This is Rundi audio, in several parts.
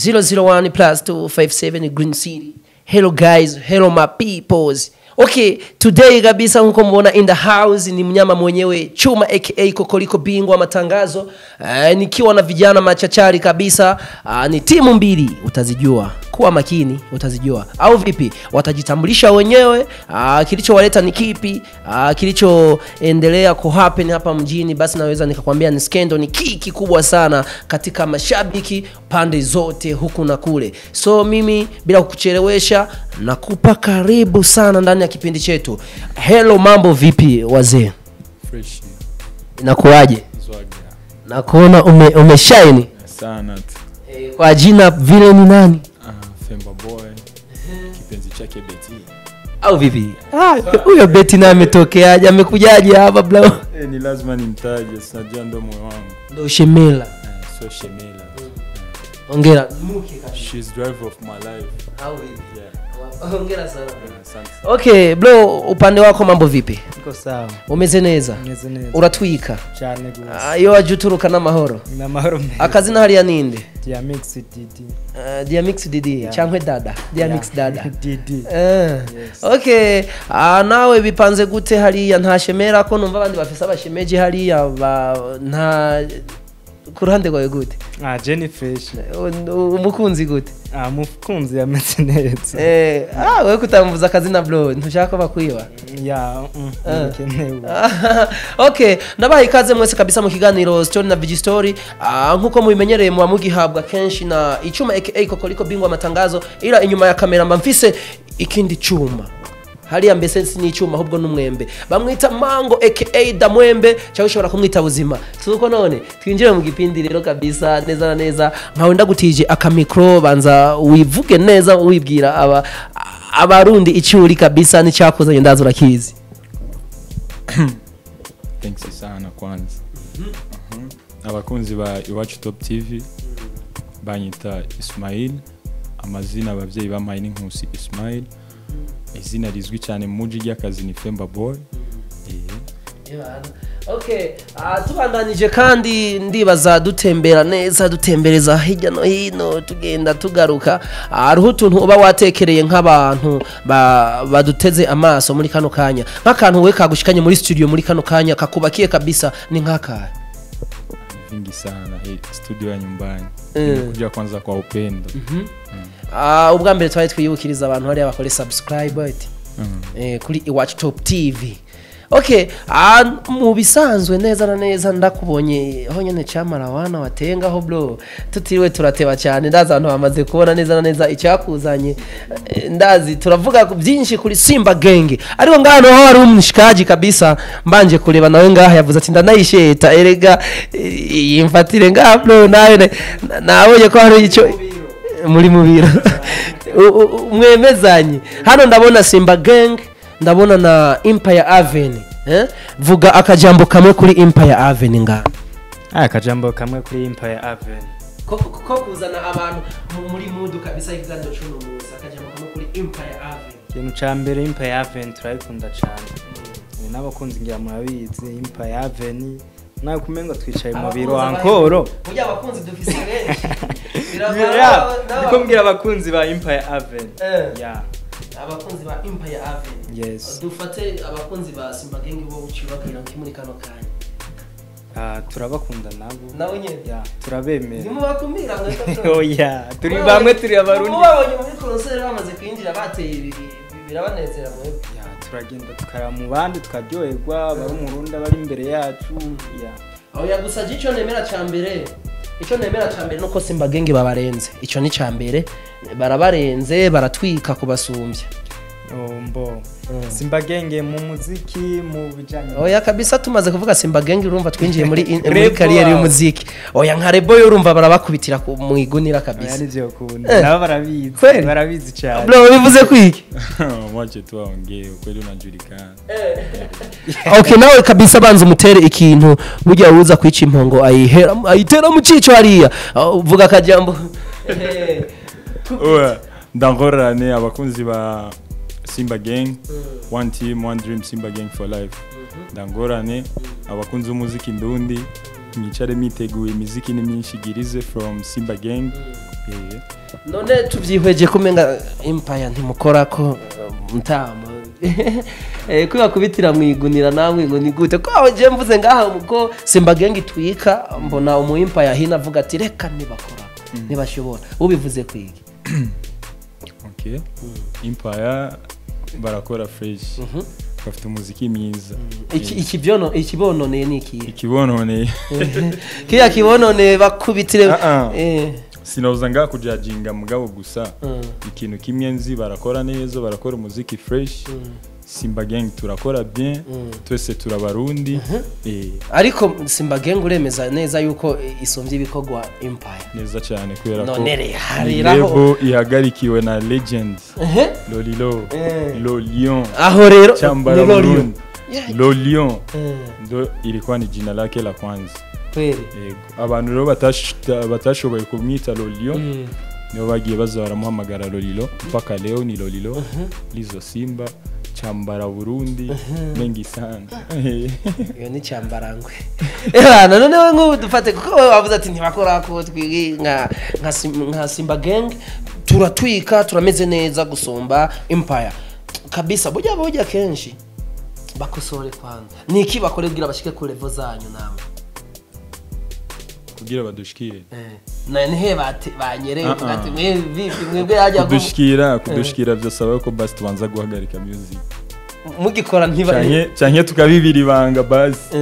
001 plus 257 Green City. Hello guys, hello my peoples. Okay, today kabisa nkuko muona in the house ni mnyama mwenyewe Chuma aka Kokoliko bingwa matangazo. Nikiwa na vijana machachari kabisa. Ni timu mbili utazijua. Kuwa makini utazijua. Au vipi? Watajitambulisha wenyewe. Kilichowaleta ni kipi? Kilichoendelea kuhappen hapa mjini, basi naweza nikakwambia ni skendo, ni kiki kubwa sana katika mashabiki pande zote huku na kule. So mimi bila kukuchelewesha nakupa karibu sana ndani ya kipindi chetu. Hello, mambo vipi wazee? Fresh. Inakuaje? Zwaga. Nakuona umeshine Sana tu. Kwa jina vile ni nani? Femba boy. Kipenzi chake Betty. Au vipi? Huyo Betty na ametokeaje? Amekujaje hapa bro? Ni lazima nimtaje, sinajua ndo moyo wangu. Ndo Shemela. So Shemela. Hongera. Muke kabisa. She's drive of my life. Au vipi? Yeah. Hongera sana. Asante. Okay, bro, upande wako mambo vipi? Niko sawa. Umezeneza? Umezeneza. Uratwika? Cyane gusa. Yo ajuturuka n'amahoro. N'amahoro. Akazina hali ya ninde? Diamix DD. Diamix DD, chankwe dada. Diamix dada. DD. Yes. Okay, nawe bipanze gute hali nta Shemera ko numva abandi bafisa abashemeje hali ya nta kuruhande gwawe gute? Jenny Fresh. Umukunzi gute? Mukunzi yameze neza. Wewe kutamvuza akazina bro, ntushaka bakwiba? Yeah, kenewe. Okay, ndabaha ikaze mwese kabisa mu kiganiro Story na Vigi Story. Nkuko mubimenyereye mu bamugihabwa kenshi na Ichuma aka Kokoliko bingwa matangazo, ila inyuma ya kamera mfise ikindi chuma. Hali ya mbese ni icyuma ahubwo n'umwembe. Bamwita Mango aka Damwembe, cyangwa ushobora kumwita Buzima. Tuko none twinjire mu gipindi rero kabisa neza na neza. Nkawe ndagutije akamikro banza wivuge neza wibwira abarundi icyuri kabisa n'icyakuzanye ndazo rakizi. Thanks sana kwanza. Abakunzi ba Iwacu Top TV banyita Ismail, amazina abavyeyi bamaye n'inkusi Ismail. Izina rizwi cyane mu muji y'akazi ni Femba boy. Okay, tubandanije kandi ndibaza dutembera neza, dutembereza hirya no hino, tugenda tugaruka. Hariho utuntu uba watekereye nk'abantu baduteze amaso muri kano kanya, nk'akantu we kagushikanye muri studio muri kano kanya kakubakiye kabisa ni nk'aka vingi sana studio ya nyumbani. Kuja kwanza kwa upendo. Ubwa mbere twaye twiyubukiriza abantu hariya bakore subscribe kuri Iwacu Top TV. Okay, mu bisanzwe neza na neza ndakubonye ho nyene Chamara wana watengaho bro, tutiriwe turateba cyane, ndaza abantu bamaze kubona neza na neza icyakuzanye. Ndazi turavuga byinshi kuri Simba Gang, ariko ngano ho hari umshikaji kabisa mbanje kureba nawe ngaha yavuze ati ndanayisheta erega yimfatire ngaha bro, nawe nabonye ko hari icyo muri mubiro mwemezanye. Hano ndabona Simba Gang, ndabona na Empire Avenue. Vuga akajambo kamwe kuri Empire Avenue nga. Akajambo kamwe kuri Empire Avenue. Ko kuzana abantu muri mood kabisa igando cy'uno munsi. Akajambo kamwe kuri Empire Avenue. Kintu cyambere Empire Avenue turayikunda cyane. N'abakunzi ngira murabizi Empire Avenue. Nawe kumengo twicaye mu biro ankoro. Burya abakunzi dufise benshi. Niko mbwira abakunzi ba Empire Avenue. Yeah. Abakunzi ba Empire Avenue. Yes. Dufate abakunzi ba Simba Gang bo ucibabwira muri kano kanya. Turabakunda nabo. Nawe nyene? Yeah, turabemera. Nimu bakumira mwese. Oh yeah, turi bamwe turi abarundi. Mubabonye muri concert bamaze kwinjira bateye birabanezera mwe. Yeah, turagenda tukara mu bandi tukaryoherwa, bari umurundi bari imbere yacu. Yeah. Aho yagusaje ico nemera cyambere. Ico nemera cyambere nuko Simba Gang babarenze. Ico ni cyambere. Barabarenze baratwika kubasumbya. Mbo. Simba Gang mu muziki mu bijanye. Oya kabisa tumaze kuvuga Simba Gang urumva twinjiye muri career y'umuziki. Oya nka Rebo urumva barabakubitira mu igunira kabisa. Oya nivyo kunda. Nabo barabizi cyane. Bro bivuze kwiki? Mwache tu aongee kweli unajulikana. Okay, nawe kabisa banza umutere ikintu burya uza kwica impongo ayitera mu cico hariya. Uvuga akajambo. Oya ndangorane abakunzi ba Simba Gang, one team, one dream, Simba Gang for life. Ndangorane abakunzi umuziki ndundi, mwicare miteguye imiziki ni myinshi girize from Simba Gang. none tubyihweje kumenga empire ntimukora ko mutama kwiba kubitira mwigunira namwe ngo ni gute ko je mvuze ngaha ko Simba Gang itwika mbona umu empire hina avuga ati reka nibakora nibashobora ubivuze kwiki okay empire barakora fresh bafite umuziki mwiza ikibononeye ni iki ikibononeye kiya kibononeye bakubitire sinoza nga kujajinga mugabo gusa ikintu kimwe nzi barakora neza barakora umuziki fresh Simba Gang turakora bien twese turabarundi ariko Simba Gang uremeza neza yuko isomvye ibikogwa empire neza cyane kubera ko nonere hariraho ihagarikiwe na legends LOLILO LOLILO aho rero LOLILO ndo ilikuwa ni jina lake la kwanza kweli abantu rero batashoboye kumwita LOLILO niyo bagiye bazaramuhamagara LOLILO mpaka leo ni LOLILO lizo Simba chambara Burundi mengi sana iyo ni chambarangwe none we ngo dufate kuko wavuze ati ntibakora ko twigi nka Simba Gang turatwika turameze neza gusomba empire kabisa burya kenshi bakosore kwanza niki bakore kugira bashike ku level zanyu namwe kugira badushikire none banyereye ati mwebwe yajya kudushikira byasaba ko basi tubanza guhagarika music mugikora cyanye tukabibiri banga basi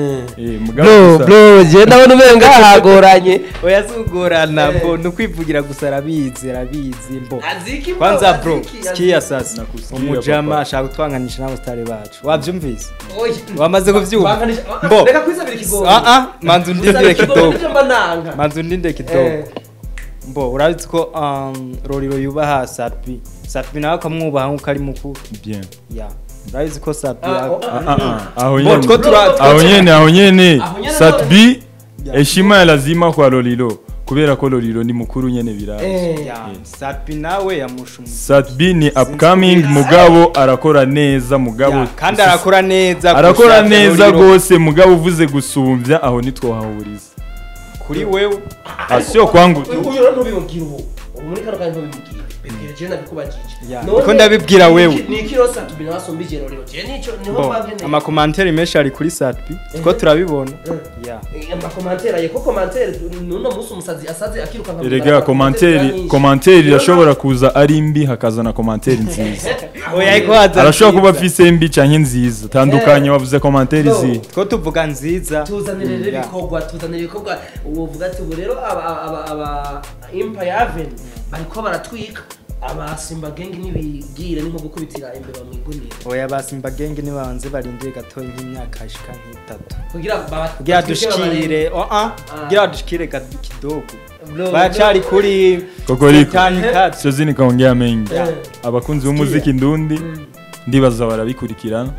bro je ndabona umenga hagoranye oyazugorana mbo nukwivugira gusa rabizi mbo kwanza bro sikia sasa umujama ashaka gutwanganisha nabo stare bacu wavyumvise wamaze kuvyumva mbo reka kwizabira kigogo manzu ndinde kidogo mbo urabizi ko LOLILO yubaha Satbi nawe akamwubaha nkuko ari mukuru bien urabizi ko Satbi aho nyene Satbi heshima ya lazima kwa LOLILO kubera ko LOLILO ni mukuru nyene biraje Satbi nawe yamushumu Satbi ni upcoming mugabo arakora neza mugabo kandi arakora neza gose mugabo uvuze gusumvya aho nitwohahuriza kuri wewe asio kwangu uyo ntubibwira muri kano kandi ntubibwira je nabikubajije niko ndabibwira wewe ni kiro Satbi nasombije LOLILO je nico niho bagene ama commentaire menshi ari kuri Satbi ko turabibona ama commentaire yeko commentaire nuno musu musazi asaze akiruka nka erega commentaire irashobora kuza ari mbi hakazana commentaire nziza oya iko haza arashobora kuba afise mbi canke nziza tandukanye wavuze commentaire zi ko tuvuga nziza tuzanire ibikorwa uvuga ati rero aba empire haven bariko baratwika aba Simba Gang nibigire nko gukubitira imbere bamwigunira oya ba Simba Gang ni banze barindire gato nk'imyaka ashika nk'itatu kugira dushikire kugira dushikire kidogo bacari kuri sio zini kaongea mengi abakunzi b'umuziki ndundi ndibaza barabikurikirana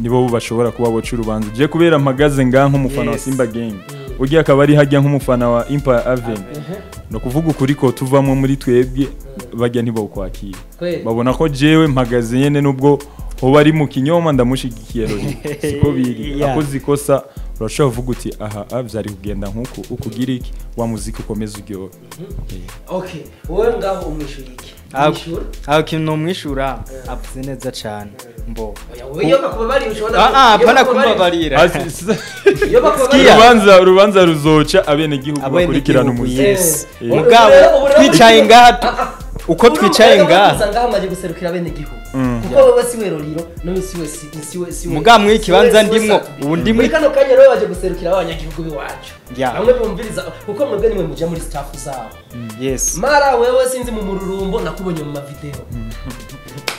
nibo bashobora kuba boca urubanza je kubera mpagaze nga nk'umufana wa Simba Gang ugiye akaba ari hajya nk'umufana wa Empire Avenue no kuvuga ukuri ko tuvamwe muri twebwe bajya ntibo kwakira babona ko jewe mpagaze nyene nubwo hoba ari mu kinyoma ndamushigikiye LOLILO siko biri akoze ikosa urashobora kuvuga uti aha byari kugenda nkuko ukugira iki wa muziki ukomeza uryohe okay wowe ngaho umwishurike aho kintu umwishura avuze neza cyane mbo iyo bakubabari ushobora pana kumbabarira urubanza ruzoca abene gihugu bakurikirana umuziki mugabo twicaye ngaha uko twicaye ngaha maje guserukira bene gihugu kuko wowe siwe LOLILO no siwe mugamwe ikibanza ndimwo ubu ndimwe muri kano kanya rero baje guserukira abanyagihugu biwacu bamwe bumviriza kuko mwebwe nimwe muje muri staff zabo mara wewe sinzi mu mururumbo nakubonye mu mavideo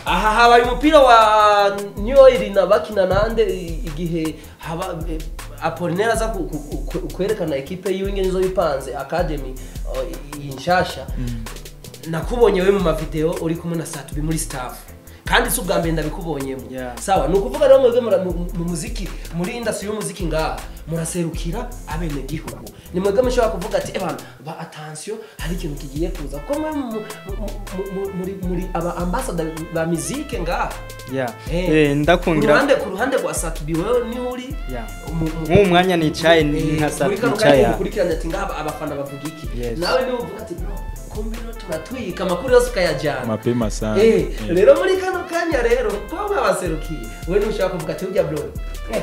aha habaye umupira wa New York na bakina nande igihe haba Apollinaire aza kwerekana equipe yiwe nizo bipanze academy inshasha nakubonye we mu mavideo uri kumwe na Satbi muri staff kandi si ubwa mbere ndabikubonyemo sawa nukuvuga rero mwebwe mu muziki muri industry y'umuziki ngaha muraserukira abene gihugu ni mwebwe mushobora kuvuga ati ba attention hari ikintu kigiye kuza ko muri aba ambassador ba musique ngaha ndakungira ku ruhande rwa Satbi wewe ni uri mu mwanya nicaye nka Satbi nicaye kurikirana ati ngaha abafana bavuga iki nawe ni uvuga ati kumbe no turatwika amakuru yose ukayajyana mapema sana rero muri kano kanya rero kwa mwabaserukiye we nushaka kuvuga ati ujya bro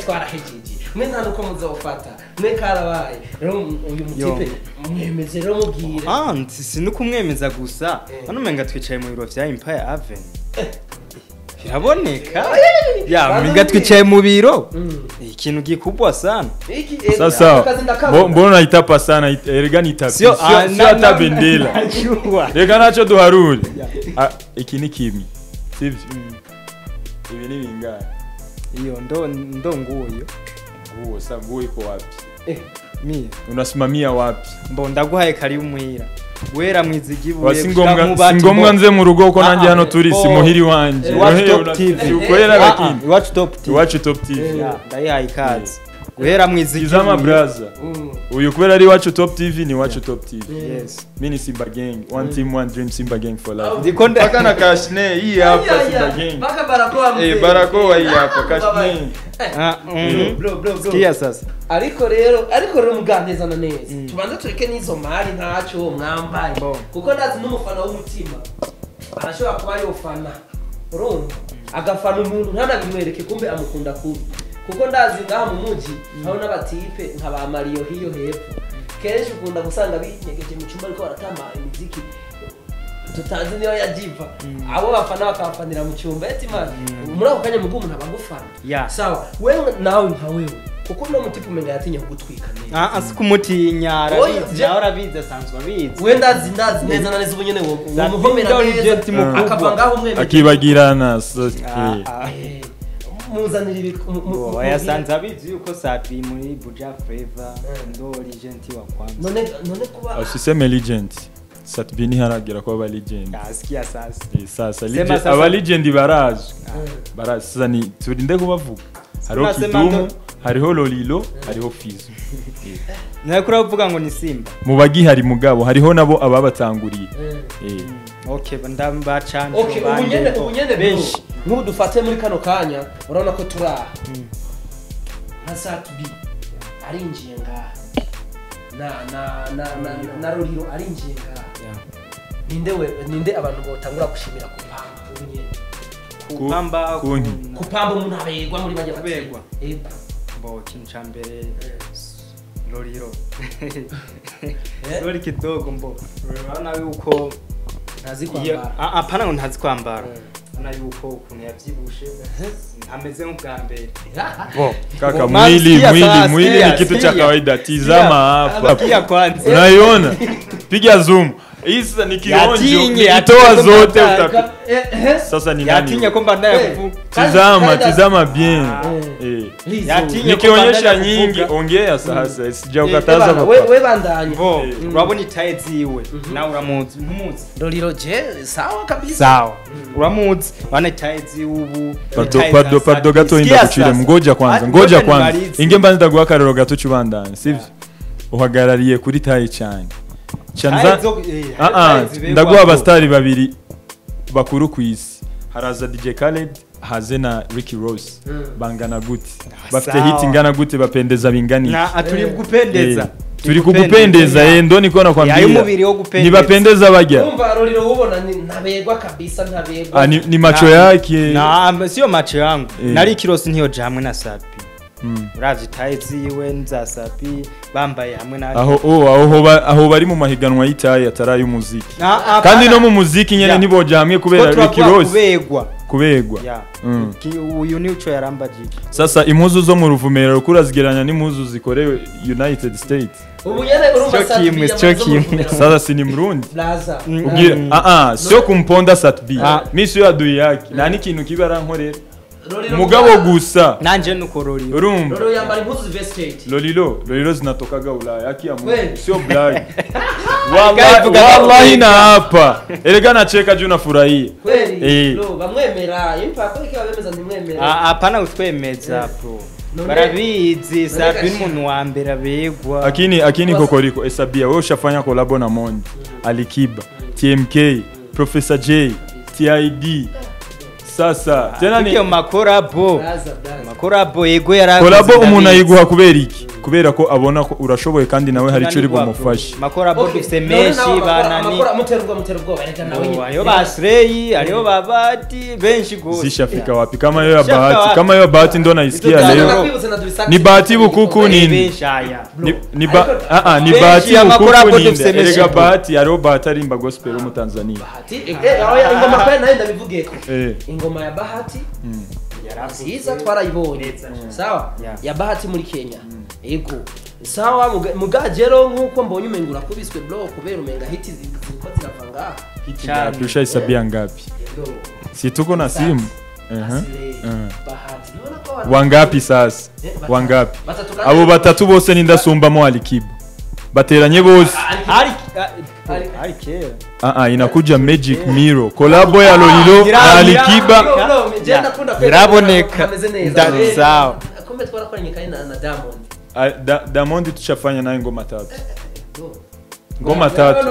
twarahejeje mwe nta nuko muzofata mwe karabaye rero uyu mutipe mwemeze rero mubwire si nuko umwemeza gusa hano menga twicaye mu biro vya Empire Avenue biraboneka ya menga twicaye mu biro ikintu gikubwa sana sasa mbona itapa sana erega nitapi sio hata bendela rega nacho duharuri iki ni kimi sivyo ibi ni bingahe iyo ndo nguyo sasa nguo iko wapi mimi unasimamia wapi mbo ndaguhaye kari umuhira wera mwizigibuye singomwa nze mu rugo ko nanjye hano turi simuhiri wanje ukorera bakini iwacu top tv ndayihaye ikaze guhera mwizigibuye Zama brother uyu kubera ari iwacu top tv ni iwacu top tv yes mini Simba Gang one team one dream Simba Gang for life ndikonde pakana kashne hii hapa Simba Gang baka barakoa barakoa hii hapa kashne bro sikia sasa ariko rero muganezana neza tubanze tureke n'izo mari ntacyo mwambaye kuko ndazi n'umufana w'umutima arashobora kuba ari ufana urumva agafana umuntu ntanabimwereke kumbe amukunda kubi kuko ndazi ngaha mu muji aho n'abatipe nkaba Mario hiyo hepfo kenshi ukunda gusanga binyegeje mu cyumba ariko baratama imiziki tutazi niyo yajiva abo bafana bakafanira mu cyumba eti man muri ako kanya mugu umuntu abagufana sawa wewe nawe nka wewe kuko no mutipe umenga yatinya kugutwika neza asikumutinya arabiza sanzwe abizi we ndazi neza na neza ubunyene wo muhomera neza akavangaho umwe akibagirana muzanira yasanze abizi yuko sapi muri Buja Flavor ndo legend wa kwanza none kuba usiseme legend satbini haragira ko aba legend asikia sasa legend aba legend barazi sasa ni turinde kubavuga hariho Kidumu hariho Lolilo hariho Fizo nakura uvuga ngo ni Simba mu bagihari mugabo hariho nabo ababatanguriye okay ndamba chance okay ubunyene benshi n'ubu dufate muri kano kanya urabona ko turaha nka satbi arinjiye ngaha na Lolilo arinjiye ngaha ninde abantu botangura gushimira kupamba ubunyene kupamba umuntu abegwa muri bajya kubegwa bo kinchambere Lolilo Loli kidogo mbo urabona yuko ntazi kwambara apana ngo ntazi kwambara ana yuko ukuntu yavyibushe ntameze nk'ubwa mbere kaka mwili ni kitu cha kawaida tizama hapa pia kwanza unaiona piga zoom Isa ni kionjo itoa zote utapita sasa ni nani yatinya kwamba ndaye tizama bien nikionyesha nyingi ongea sasa sijakataza wewe bandanye urabona itaye ziwe na uramuzi nkumuzi Lolilo je sawa kabisa sawa uramuzi bana itaye ziubu pardo gato inda kuchire ngoja kwanza inge mbanza ndaguha karero gato cyubandanye sivyo uhagarariye kuri taye cyane chanza ndaguha abastari babiri bakuru kwisi haraza DJ Khaled haze na Ricky Rose bangana gute bafite hit ingana gute bapendeza bingani turi gupendeza turi kukupendeza ndo niko nakwambia ni bapendeza bajya umva Lolilo ubona ntabegwa kabisa ntabegwa ni macho yake sio macho yangu na Ricky Rose ntiyo jamwe na Sapi urazi taye ziwe nzasapi bambaye hamwe na aho bari mu mahiganwa y'itaye ataraye umuziki kandi no mu muziki nyene niboja hamwe kubera Ricky Rose kubegwa uyu ni uco yarambajije sasa impuzu zo mu ruvumera rukurazigeranya n'impuzu zikorewe United States ubunyene urumva Satbi sasa si ni Mrundi ugira sio kumponda Satbi misi yo aduye yake nani kintu kibara nkorera mugabo gusa nanje nuko Lolilo Lolilo yambara impuzu vestate Lolilo zinatokaga Ulaya yaki ya Mungu sio black wallahi na hapa erega nacheka juu nafurahia kweli bamwemera impa ko iki babemeza ndimwemera hapana utwemeza bro barabizi Sapi n'umuntu wa mbere abegwa akini kokoriko esabia wewe ushafanya collab na Mondi Alikiba TMK Professor J TID sasa tena ni makorabo yego yarakoze collabo umuntu ayiguha kubera iki kubera ko abona ko urashoboye kandi nawe hari ico uri bumufashe makora bo dufite menshi banani muterwa erega nawe nyine ariyo basrei ariyo babati benshi gose zishafika wapi kama yo ya bahati ndo naisikia leo ni bahati bukuku nini ni bahati bukuku nini erega bahati ariyo bahati arimba gospel mu Tanzania bahati ingoma kwa naenda bivugeko ingoma ya bahati nziza twarayibonye sawa ya bahati muri Kenya ego sawa mugajero nkuko mbonye umengura kubiswe bro kubera umenga hiti ziko ziravanga hiti tusha isabia ngapi si tuko na simu bahati wangapi sasa wangapi abo batatu bose nindasumbamo alikiba bateranye bose ari kera inakuja Magic Mirror collabo ya Lolilo na Alikiba iraboneka sawa kumbe twarakoranye kandi na Diamond Diamond tushafanya naye ngoma tatu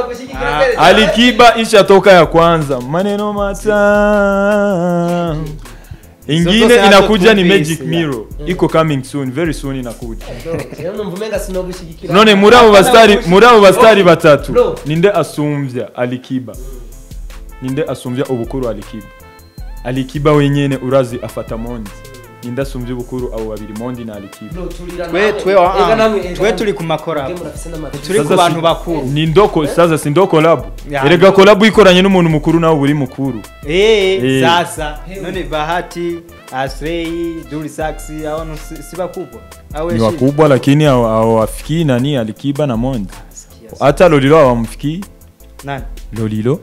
Alikiba ishatoka ya kwanza maneno mata ingine inakuja ni Magic Mirror iko coming soon very soon inakuja none murabo bastari batatu ninde asumvya Alikiba ninde asumvya ubukuru Alikiba wenyene urazi afata Mondi ninde asumvya ubukuru abo babiri Mondi na Alikiba twe turi ku makora turi ku bantu bakuru ni ndoko sasa si ndoko collab erega collab ikoranye n'umuntu mukuru nawe buri mukuru sasa none bahati Asrei Duli Saxi hao si bakubwa ni wakubwa lakini hawafiki nani Alikiba na Mondi hata Lolilo hawamfiki nani Lolilo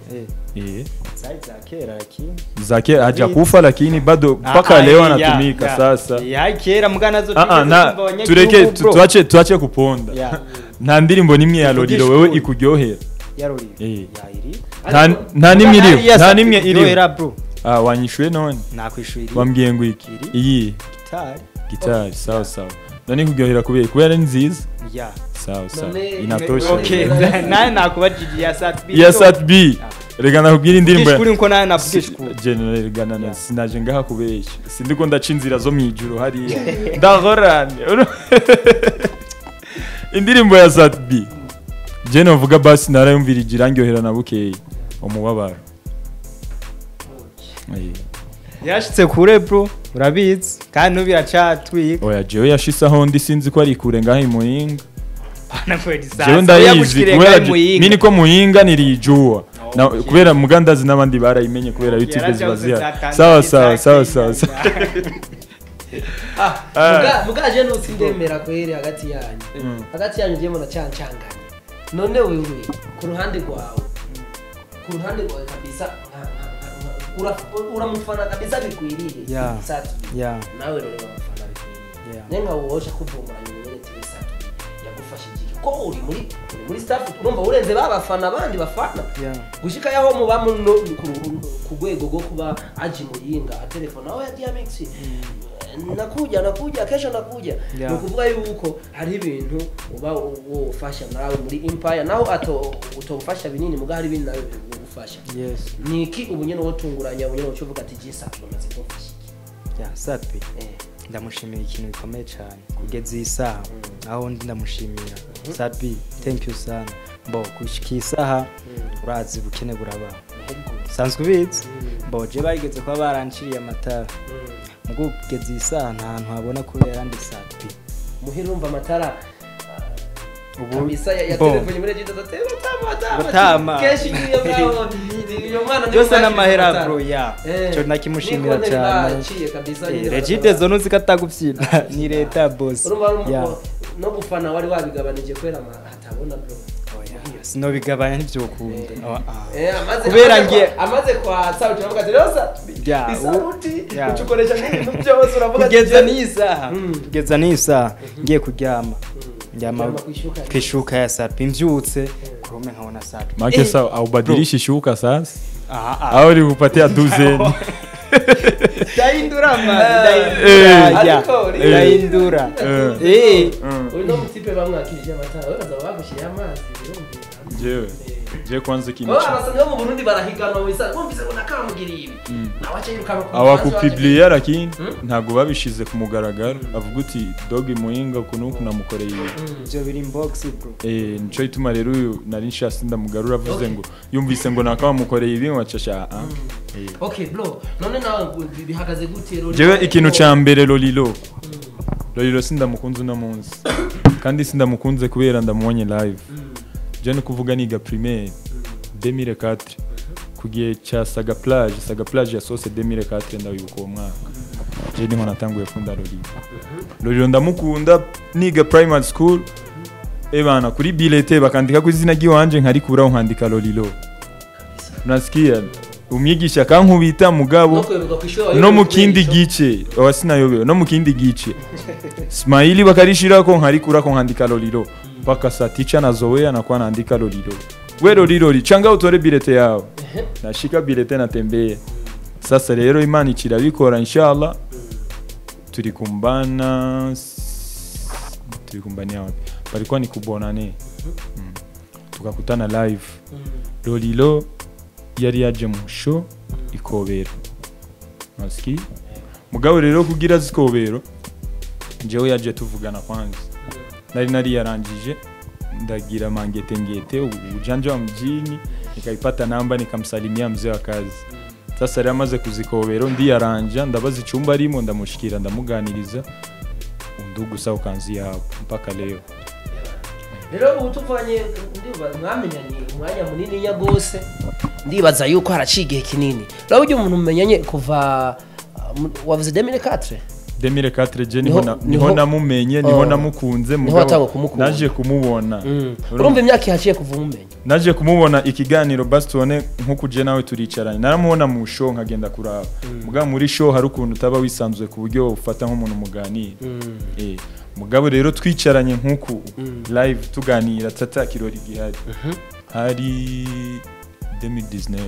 zakera lakini zakera hajakufa lakini bado mpaka leo anatumika sasa kera mugana zo tureke tuache kuponda nta ndirimbo nimwe ya Lolilo wewe ikujyohera ya Lolilo nta nimwe iriho wanyishwe none nakwishwira wambwiye ngo iki iyi gitari sawa none kujyohera kubera nziza sawa inatosha naye nakubajije ya Sat B rega nakubwira indirimbo ya kuri nko naye navugishwe general gana sinaje ngaha kubesha sindiko ndaca inzira zo mwijuru hariya ndahorane indirimbo ya Sat B je novuga basi narayumvira igirangyohera na bukeye umubabaro yashitse kure bro urabizi kandi nubiracatwika oya jewe yashisaho ndi sinzi ko ari kure ngaha imuhinga bana kweli sasa jewe ndayizi kubera mini ko muhinga nirijua na kubera mugandazi nabandi barayimenye kubera YouTube zibaziya sawa mugaje no sindemera kwere hagati yanyu je mona cancanganya none wewe ku ruhande rwawe kabisa uramufana kabisa bikwiriye nawe rero bamufana bikwiriye nenga wosha kuvumuranya nyene tibisa yagufashije ko uri muri staff urumva urenze babafana abandi bafana gushika yaho muba ku rwego rwo kuba aji muyinga telefone aho ya DMX nakuja kesho nakuja nukuvuga yuko hari ibintu uba ufasha nawe muri Empire naho utofasha binini muga hari ibintu nawe ugufasha niki ubunyene wotunguranya ubunyene ucovuga ati jisa tumaze kumfasha Satpi ndamushimira ikintu bikomeye cyane kugeza isaha aho ndi ndamushimira Satpi thank you sana mbo kushika isaha urazi bukene buraba sanzwe bizi mbo je bageze kwa baranciriye amatara mugo kugeza isaha nta hantu habona kubera ndi Satpi muhirumva amatara ubu bisa ya telefone muri jita tama keshi niyo mwana byose n'amahera bro cyo nakimushimira cyane regide zo nuzikatagufyina ni leta boss no gufana wari wabigabanije kwera hatabona bro sinobigabanya n'ibyo ukunda kubera ngiye amaze kwa sauti navuga ati rosa sauti ucukoresha n'ibintu byose uravuga kugeza n'isaha ngiye kuryama njama kishuka ya Satpi mvyutse kurume nkaona Satpi make sawa au badilisha shuka sasa au nikupatia duzeni daindura daindura uno mtipe bamwe akirije amatara wewe baza bagushiye amazi jewe je kwanza ikintu abasanga mu Burundi barahiganwa wisa bumvise ngo nakamugiriye ibi nawache yirukana ku abakupublier lakini ntago babishize ku mugaragaro avuga uti dogi muhinga kunuku namukoreye ibi byo biri inbox bro nico ituma rero uyu nari nshasi ndamugarura avuze ngo yumvise ngo nakamukoreye ibi wacasha okay bro none nawe bihagaze gute rero jewe ikintu ca mbere LOLILO sindamukunze no munsi kandi sindamukunze kubera ndamubonye live je no kuvuga niga primaire 2004 kugiye cha saga plage ya sose 2004 ndawibuka uwo mwaka je niho natanguye kunda LOLILO ndamukunda niga primary school ebana kuri bilete bakandika ku izina giwanje nkarikuraho nkandika LOLILO nasikia umyigisha kankubita mugabo no mukindi gice wasinayobewe no mukindi gice Ismaili bakarishirako nkarikura ko nkandika LOLILO paka sa teacher nazoea na kwa naandika LOLILO we LOLILO changa utore bilete yao nashika bilete natembea sasa rero imana ikirabikora inshallah tulikumbania wapi palikuwa ni kubonane tukakutana live LOLILO yari yaje mu show ikobero maski mugabo rero kugira zikobero njewe yaje tuvugana kwanza nari yarangije ndagira ngete ujanja wa mjini nikaipata namba nikamsalimia mzee wa kazi sasa yari amaze kuzikobero ndi yaranja ndabaza icyumba arimo ndamushikira ndamuganiriza undugu sawa kanzi hapo mpaka leo rero utuvanye ndiba mwamenyanye umwanya munini nya gose ndibaza yuko haracigihe kinini rero ujye umuntu umenyanye kuva wavuze 2004 je niho namumenye niho namukunze naje kumubona urumva imyaka ihaciye kuva umumenye naje kumubona ikiganiro bastone nkuko je nawe turicaranye naramubona mu show nkagenda kuraba mugabo muri show hari ukuntu utaba wisanzwe ku buryo ufata nk'umuntu muganira mugabo rero twicaranye nkuko live tuganira tata kirori gihari hari 2019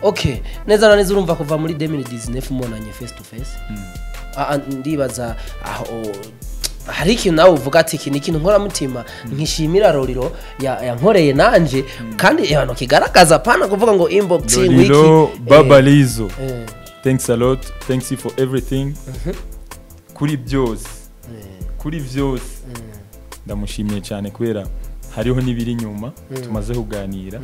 okay neza na neza urumva kuva muri 2019 umonanye face to face ndibaza aho hari ikintu nawe uvuga ati iki ni ikintu nkora mutima nkishimira LOLILO yankoreye nanje kandi abantu kigaragaza pana kuvuga ngo inbox wiki baba Lizo thanks a lot thanks you for everything kuri byose ndamushimiye cyane kubera hariho nibiri nyuma tumaze kuganira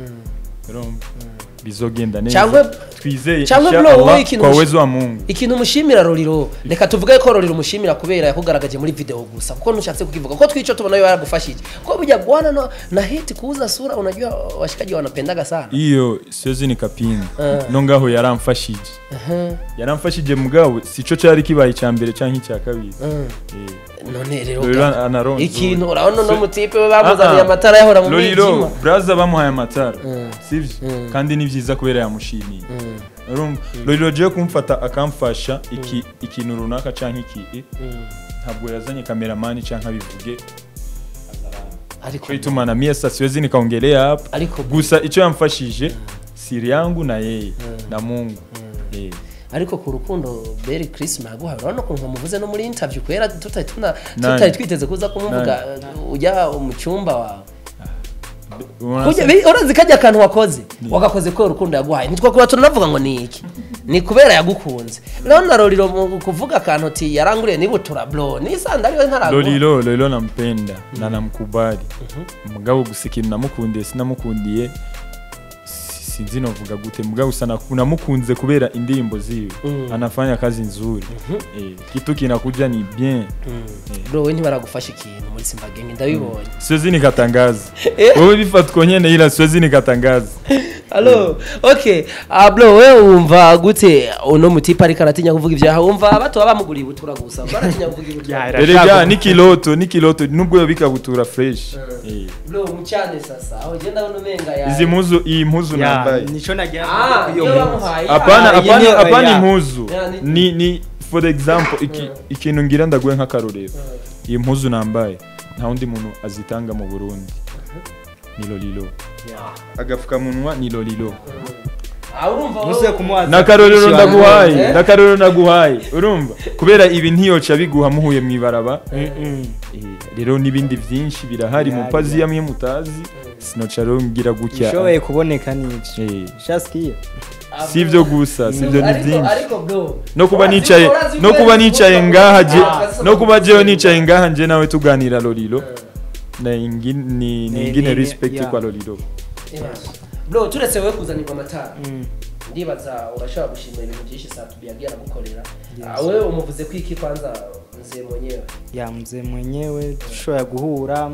bizogenda neza twizeye inshallah kwa uwezo wa Mungu ikintu mushimira LOLILO reka tuvuge ko LOLILO mushimira kubera yakugaragaje muri video gusa kuko nushatse kukivuga ko twico tubona yo yaragufashije ko bijya bwana na hit kuuza sura unajua washikaji wanapendaga sana hiyo siwezi nikapinga no ngaho yaramfashije mugabo sico cyari kibaye cyambere canke cya kabiri none rero ikintu urabona no mutipe bamuzaniye amatara yahora mu LOLILO braza bamuhaye amatara sivyo kandi ni vyiza kubera yamushimiye LOLILO je kumfata akamfasha ikintu runaka canke iki ntabwo yazanye cameraman canke abivuge ariko itumana mie sasa siwezi nikaongelea hapa gusa ico yamfashije siri yangu na yeye na Mungu ariko ku rukundo Berry Christmas aguhaye urabona ko nkamuvuze no muri interview kwera tutari twiteze kuza kumuvuga ujya mu cyumba wawe urazi kajya akantu wakoze wagakoze ko urukundo yaguhaye nitwo kuba tunavuga ngo ni iki ni kubera yagukunze rero na LOLILO kuvuga akantu ati yaranguriye nibutura bro ni sandali we ntarago LOLILO nampenda na namkubali mugabo gusikina namukundiye sinamukundiye sinzi novuga gute mugabo sana namukunze kubera indirimbo ziwe anafanya kazi nzuri kitu kinakuja ni bien bro we ntibaragufasha ikintu muri Simba Gang ndabibonye siwezi nikatangaza wewe bifatwa nyene ila siwezi nikatangaza Hello okay bro we umva gute uno mutipa ariko aratinya kuvuga ivyaha umva bato bamuguriye butura gusa baratinya kuvuga ivyaha erega ni kiloto nubwo bikabutura fresh bro mucyane sasa aho genda uno menga ya iyi mpuzu nambaye nico nagira apana impuzu ni for example ikintu ngira ndagwe nk'akarorero iyi mpuzu nambaye nta undi muntu azitanga mu Burundi ni LOLILO agafukamunwa ni LOLILO nakarorero naguhaye urumva kubera ibi ntiyoca biguha muhuye mwibaraba rero nibindi byinshi birahari mu pazi yamwe mutazi sinocaro ngira gutya ushoboye kuboneka n'ibyo shaskiye sivyo gusa sivyo ni byinshi ariko bro no kuba nicaye ngaha je no kuba je nicaye ngaha je nawe tuganira lolilo na ingine respect kwa lolilo bro turetse wewe kuzanirwa amatara ndibaza urashobora gushimira ibintu byinshi saa tubiagira gukorera wewe umuvuze ko iki kwanza mzee mwenyewe mzee mwenyewe tushobora guhura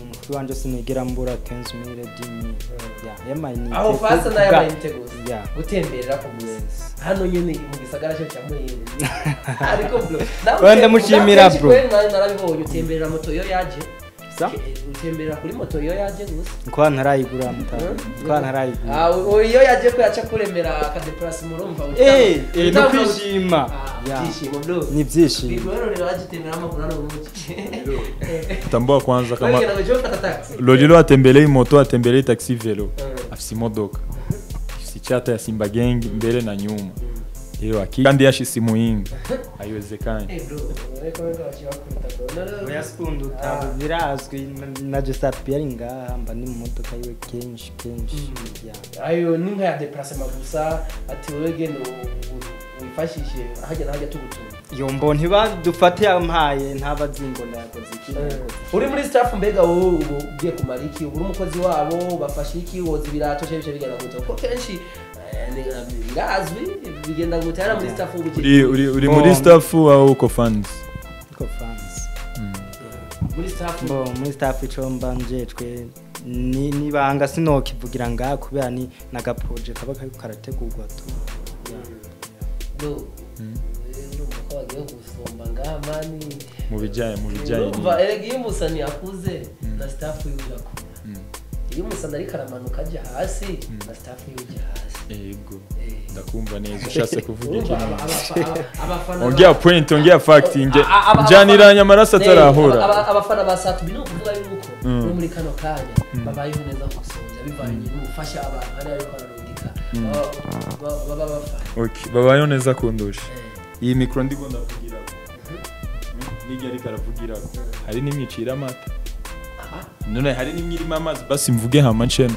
umutwe wanje sinigera mbura 15000 10,000 aho fasa na y'amayinteguzi gutemberera ku muyenzi hano nyene mu gisagara cyo cyamuyindi ariko bro wenda mushimira bro narabibonye utemberera moto yo yaje utemberera kuri moto yo yaje gusa kwa ntarayigura mutara kwa ntarayigura iyo yaje ko yaca kuremera akadeplace murumva no kwishima byishimo bro ni byishimo rero agitembera amaguru no muci tambua kwanza kama lolilo atembelei moto atembelei taxi velo afisi modoka afisi chata ya Simba Gang mbele na nyuma hiyo kandi yashisi muhinga haiwezekani bro reko bachibakuta bro yaspundu tabu birazwi na just appearinga mba ni modoka yiwe kenshi ayo ninka ya déplacement gusa ati wewe gendo wifashishe hajya na hajya tugutuma yombo ntibadufate yampaye ntabazimbona yakoze iki uri muri staff mbega wowe ugiye kumariki uri umukozi wabo bafashe iki woza ibirato cyangwa bigenda gute ko kenshi birazwi bigenda gutera muri staff uri muri staff au uko fans muri staff icomba njejwe nibanga sinokivugira ngaha kubera ni naga project kaba karategurwa tu wagiye gusomba ngaha mani mu bijanye umva erega umusani akuze na staff yujako iyo umusani ari karamanuka ajya hasi na staff yujya hasi yego ndakumva neza ushase kuvuga iki abafana ongea point ongea fact njaniranya amaraso atarahura abafana ba Satubi no kuvuga yuko no muri kano kanya babayeho neza gusonza bivanye n'ubufasha abantu ari ariko ararundika baba bafana okay babayeho neza kundusha iyi micro ndigonda kugira nige ari karavugira hari nimwicira amata none hari nimwirima amazi basi mvuge hama ncene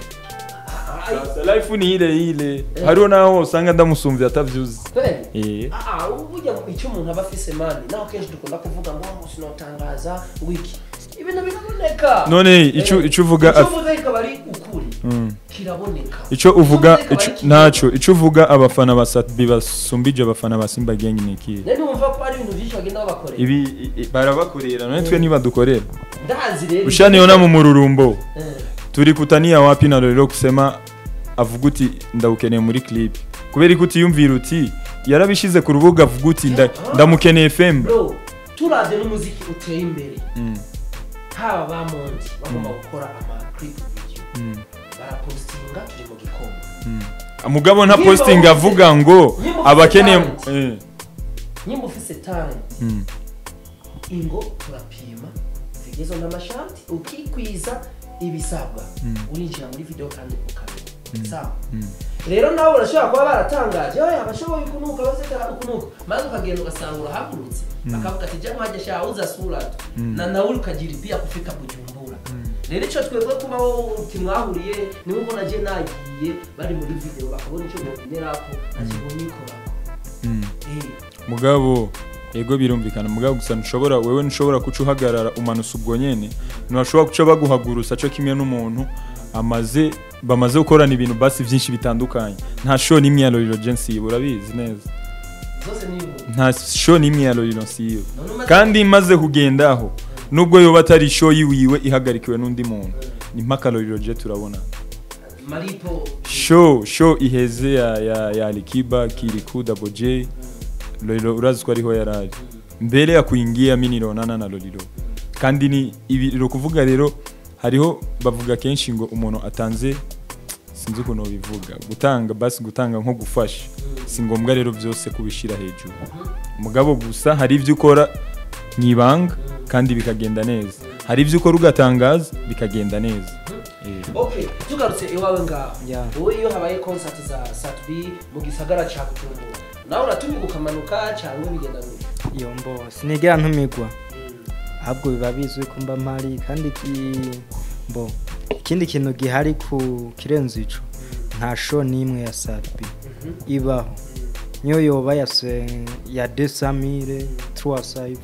life ni ile hariho naho usanga ndamusumvye atavyuzi ubujya icyo umuntu aba afise mani naho kenshi dukunda kuvuga ngo sinotangaza wiki ibintu biraboneka none ico uvuga ikaba ari ukuri kiraboneka ico uvuga ntaco ico uvuga abafana ba Satubi basumbije abafana ba Simba Gang niki nene umva ko ari ibintu byinshi bagenda babakorera ibi barabakorera none twe niba dukorera ndazi rero ushane yona mu mururumbo turi kutania wapi na lolilo kusema avuga uti ndawukeneye muri clip kubera ko utiyumvira uti yarabishize ku rubuga avuga uti ndamukeneye FM bro turaje n'umuziki uteye imbere haba bamonzi bagomba gukora ama clip video barapostinga turi mu gikombe mugabo nta posting avuga ngo abakeneye nyimbo ufise time ingo turapima vigezo n'amashati ukikwiza ibisabwa urinjira muri video kandi ukabona sawa rero nawe urashobora kuba baratangaje abashoboye kunuka bazetara ukunuka maze ukagenda ugasanga urahagurutse bakavuga ati jya mwajya shauza suratu na nawe ukagira ibya kufika Bujumbura rero ico twebwe kuba kimwahuriye niwe ubona je nagiye bari muri video bakabona ico bonerako akibonyikora mugabo ego birumvikana mugabo gusa nshobora wewe nshobora kucuhagarara umanusa ubwo nyene ntashobora kuca baguhagurusa cyo kimwe n'umuntu bamaze gukorana ibintu basi byinshi bitandukanye nta show nimwe ya Lolilo Agency urabizi neza nta show nimwe ya Lolilo siyo kandi imaze kugendaho nubwo yoba atari show yiwiwe ihagarikiwe n'undi muntu ni mpaka Lolilo je turabona maripo show iheze ya Alikiba Kiriku Double J Lolilo urazi ko ariho yaraje mbere ya kuingia mini ronana na Lolilo kandi ni ibiro kuvuga rero hariho bavuga kenshi ngo umuntu atanze sinzi uko no bivuga gutanga nko gufasha singombwa rero byose kubishira hejuru mugabo gusa hari ivyo ukora mwibanga kandi bikagenda neza hari ivyo ukora ugatangaza bikagenda neza okay tugarutse iwawe ngaho wowe iyo habaye concert za Satubi mu gisagara ca Bujumbura nawe uratumigwa ukamanuka cyangwa bigenda gute yombo sinigera ntumigwa ahubwo biba bizwi ko mba mari kandi ikindi kintu gihari ku kirenzo ico nta show nimwe ya Sabi ibaho niyo yoba ya 200,000 300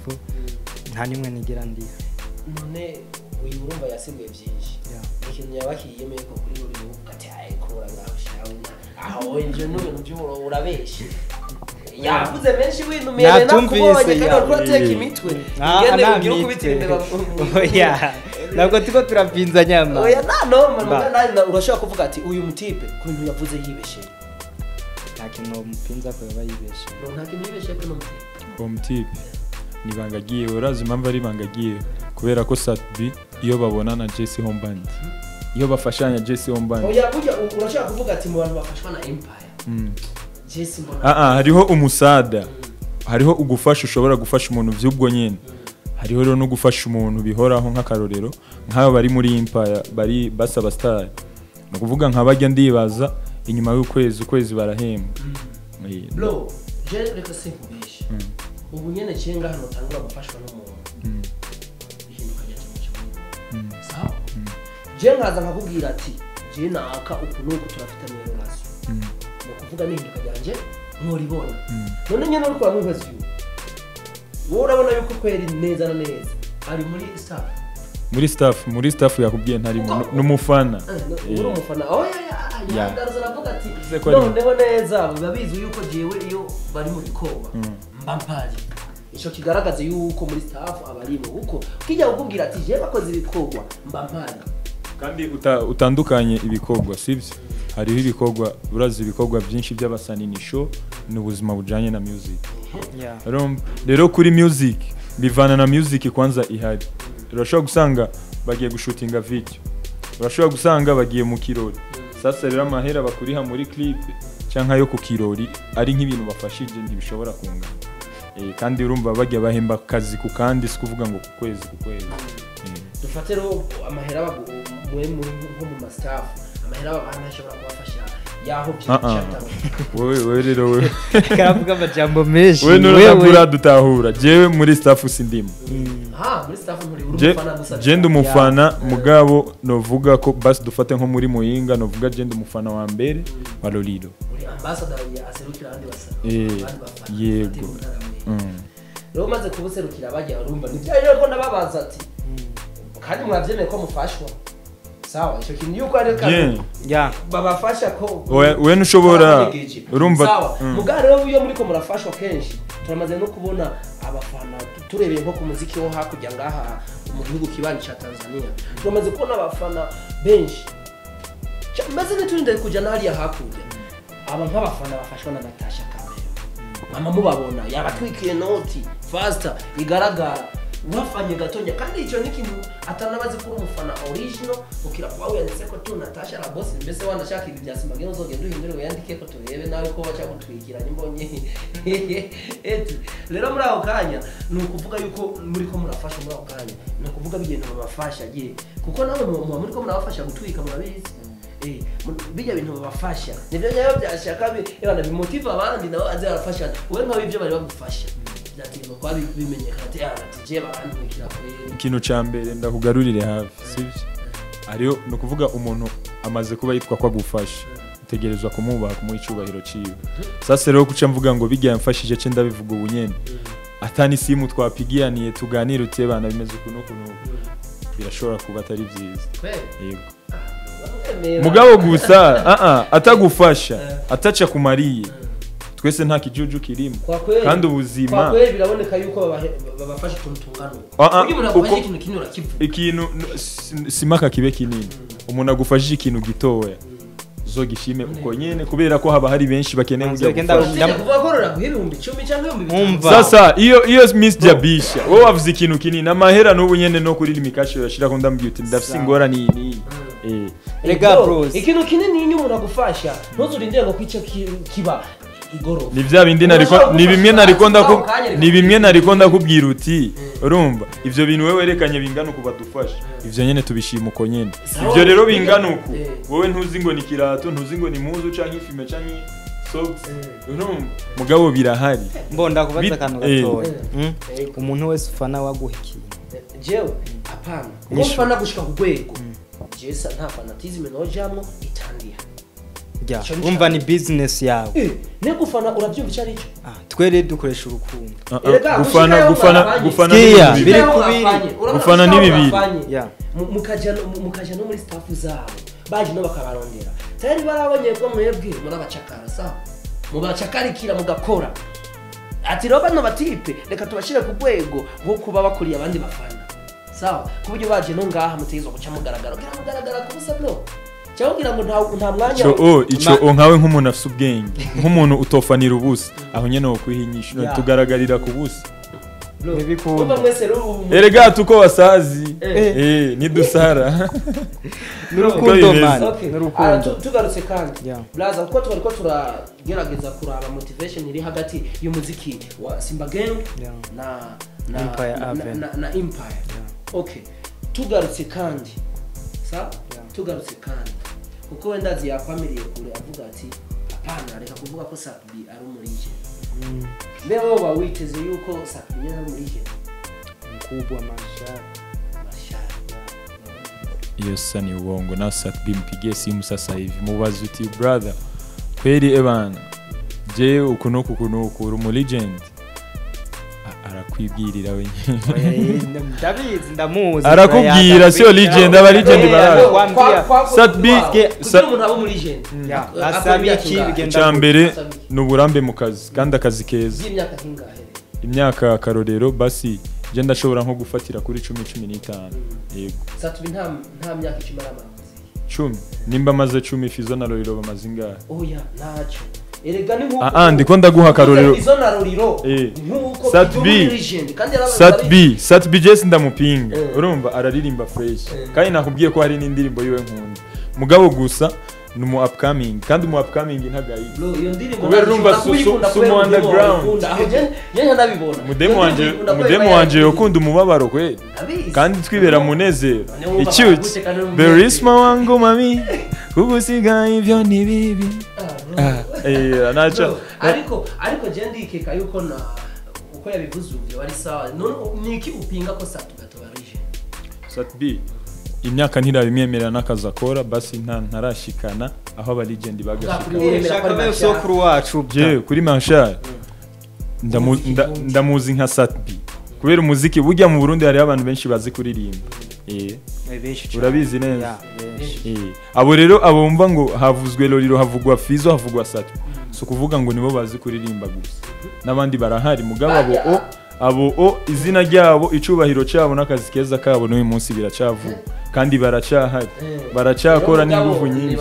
nta nimwe nigira ndi none uyu urumva yasimbuye byinshi ikintu yabakiyemeye ko kuri buri ati ayi kora ngaho shawuna aho enje n'ibintu by'uburo urabeshe yavuze benshi winumere nakubonye kandi protect imitwe ngende ugira ukubitinde oya nabwo tiko turapinza nyama oya no urashaka kuvuga ati uyu mutipe ku bintu yavuze yibeshe nta kintu mupinza ko yaba yibeshe nta kintu yibeshe ko no mutipe ni bangagiye urazi impamvu ari bangagiye kubera ko Sabi iyo babonana Jesse Homband iyo bafashanya Jesse Homband oya burya urashaka kuvuga ati mu bantu bafashwa na Empire Jesse mbona hariho umusada hariho ugufasha ushobora gufasha umuntu vy'ubwo nyene hariho rero no gufasha umuntu bihoraho nk'akarorero nk'aba bari muri Empire bari basaba star no kuvuga nk'abajya ndibaza inyuma y'ukwezi barahembwa bro je reka sinkubeshe ubu nyene cenga hano tangura gufashwa n'umuntu ikintu kajya cyane sawa je nkaza nkakubwira ati je naka ukunuko turafitanye relation no kuvuga n'ibintu kajyanje nturibona none nyene uri kwa mubazi wowe urabona yuko kweri neza na neza ari muri staff yakubwiye ntari n'umufana uri umufana oya ndaruza navuga ati noneho neza babizi yuko jewe iyo bari mu bikoba mba mpari ico kigaragaza yuko muri staff abarimo kuko kijya kukubwira ati je bakoze ibikogwa mba mpari kandi utandukanye ibikogwa sivyo hariho ibikogwa urazi ibikogwa byinshi by'abasaninisho n'ubuzima bujanye na music rero kuri music bivana na music kwanza ihari urashobora gusanga bagiye gushutinga video urashobora gusanga bagiye mu kirori sasa rero amahera bakuriha muri clip canka yo ku kirori ari nk'ibintu bafashije ntibishobora kungana kandi urumva bagiye bahemba kazi ku kandi sikuvuga ngo ku kwezi dufate rero amahera mwe muri nko mu staff amahera babana ashobora kubafasha yaho by'icata wewe rero wewe karavuga amajambo menshi wewe nurabura dutahura jewe muri staff sindimo muri staff muri urumufana gusa je umufana mugabo novuga ko basi dufate nko muri Muyinga novuga je umufana wa mbere wa LOLILO muri ambassador ya aserukira andi basa yego rero maze kubuserukira bajya urumva nivyo ko nababaza ati kandi mwavyemeye ko mufashwa sawa ico kintu yuko ari kandi babafasha ko we nushobora urumva sawa mugare rero iyo muri ko murafashwa kenshi turamaze no kubona abafana turebeye nko ku muziki wo hakujya ngaha mu gihugu kibanyi cha Tanzania turamaze kubona abafana benshi maze niturinde kujya nari ya hakujya aba nk'abafana bafashwa na Natasha Kamera mama mubabona yabatwikiye noti faster igaragara wafanye gatonya kandi ico nikintu atanabaze kuri umufana original ukira kwawe yanditse ko tu Natasha la boss mbese wanashaka ibi bya SIMBA GANG uzogenda uhindure yandike ko turebe nawe ko bacha gutwikiranye mbonye eti rero muri aho kanya nukuvuga yuko muri ko murafasha muri aho kanya nukuvuga bigenda babafasha giye kuko nawe muri ko murabafasha gutwika murabizi bijya bintu babafasha nivyo nyayo byashaka bana bimotiva abandi nabo azarafasha we nka bivyo bari bagufasha byatimo kwa bimenyekana tije barandikira kuri ikintu cyambere ndakugarurire hafi sivyo ariyo no kuvuga umuntu amaze kuba yitwa kwa gufasha utegerezwa kumubaha kumwicubahiro ciwe sasa rero kuca mvuga ngo bijya yamfashije ce ndabivuga ubunyene atani simu twapigianiye tuganira utie bana bimeze kuno birashobora kuba atari vyiza yego mugabo gusa atagufasha ataca kumariye twese nta kijuju kirimo kandi ubuzima kwa kweli biraboneka yuko babafasha tuntungano uyu muntu ikintu kinini urakivuga ikintu simaka kibe kinini umuntu agufashije ikintu gitoya zogishime uko nyene kubera ko haba hari benshi bakeneye kuvuga ko rora guhibihumbi 10 cyangwa 2000 sasa iyo Miss Jabisha wowe wavuze ikintu kinini amahera n'ubu nyene no kuri limikasho yashira ko ndambwiye uti ndafise ingora ni rega bros ikintu kinini nyuma uragufasha ntuzurinde ngo kwice kiba igoro ni vya bindi ni bimwe narikonda kubwira uti urumva ivyo bintu wewe werekanye bingana uko badufasha ivyo nyene tubishima uko nyene ivyo rero bingana uko wowe ntuzi ngo ni kirato ntuzi ngo ni muzu canke ifime canke socks urumva mugabo birahari mbonda kubaza kantu gatoya umuntu wese ufana waguhikiye jewe apana ufana gushika ku gwego jesa nta fanatism nojamwo itandiha ya umva ni business yawe ne gufana urabyumva icyo ari cyo twere dukoresha urukundo gufana ni bibiri mukaja no muri staff zabo baje no bakabarondera tayari barabonye ko mwebwe murabacakara sawa mubacakarikira mugakora ati roba no batipe reka tubashire ku rwego rwo kuba bakuriye abandi bafana sawa kuburyo baje no ngaha mutezo guca mugaragara ku busa bro cyangwa ngo nta mwanya ico nkawe nk'umuntu afite ubwenge nk'umuntu utofanira ubusa aho nyene wo kwihinyisha tugaragarira ku busa erega tuko wasazi ni dusara n'urukundo man n'urukundo tugarutse kandi blaza uko twariko turagerageza kuraba motivation iri hagati y'umuziki wa Simba Gang na Empire okay tugarutse kandi tugarutse kandi kuko wenda yakwamiriye kure avuga ati apana reka kuvuga ko Sapi ari umurije mbere wowe witeze yuko Sapi ari umurije mkubwa mashara yes ni uongo na Sapi mpigie simu sasa hivi mubaze uti brother kweli ebana je ukunuku uri mu legend arakwibwirira wenyine ndabizi ndamuzi arakubwira sio legend aba legend baraza Sapi umuntu abo muri legend asabi kibigenda cyambere n'uburambe mu kazi kandi akazi keza y'imyaka hingahe imyaka karorero basi je ndashobora nko gufatira kuri 10-15 yego Sapi nta myaka 10 nimba maze 10 fizo na lolilo bamaze ingahe oya naco erega ni nkuko ndiko ndaguha karorero izo na lolilo nkuko Sapi Jess ndamupinga urumva araririmba fresh kandi nakubwiye ko hari n'indirimbo yiwe nkunda mugabo gusa numu upcoming kandi mu upcoming ntagayi iyo ndirimbo urumva sumo underground yenya ndabibona mudemo wanje ukunda umubabaro kwe kandi twibera munezero icyuki berisma wangu mami kugusiga ivyo ni bibi nacho ariko je ndikeka yuko na uko yabivuze uvyo ari sawa niki upinga ko Sapi gatobarije Sapi imyaka ntirabimyemerera n'akazi akora basi ntarashikana aho aba legend bagashika sokuru wacu je kuri Mashara ndamuzi nka Sapi kubera umuziki burya mu Burundi hari abantu benshi bazi kuririmba urabizi neza abo rero abumva ngo havuzwe lolilo havugwa fizo havugwa Sapi so kuvuga ngo nibo bazi kuririmba gusa nabandi barahari mugabo abo izina ryabo icubahiro cyabo n'akazi keza kabo n'uyu munsi biracavuga kandi baracahari baracakora n'ingufu nyinshi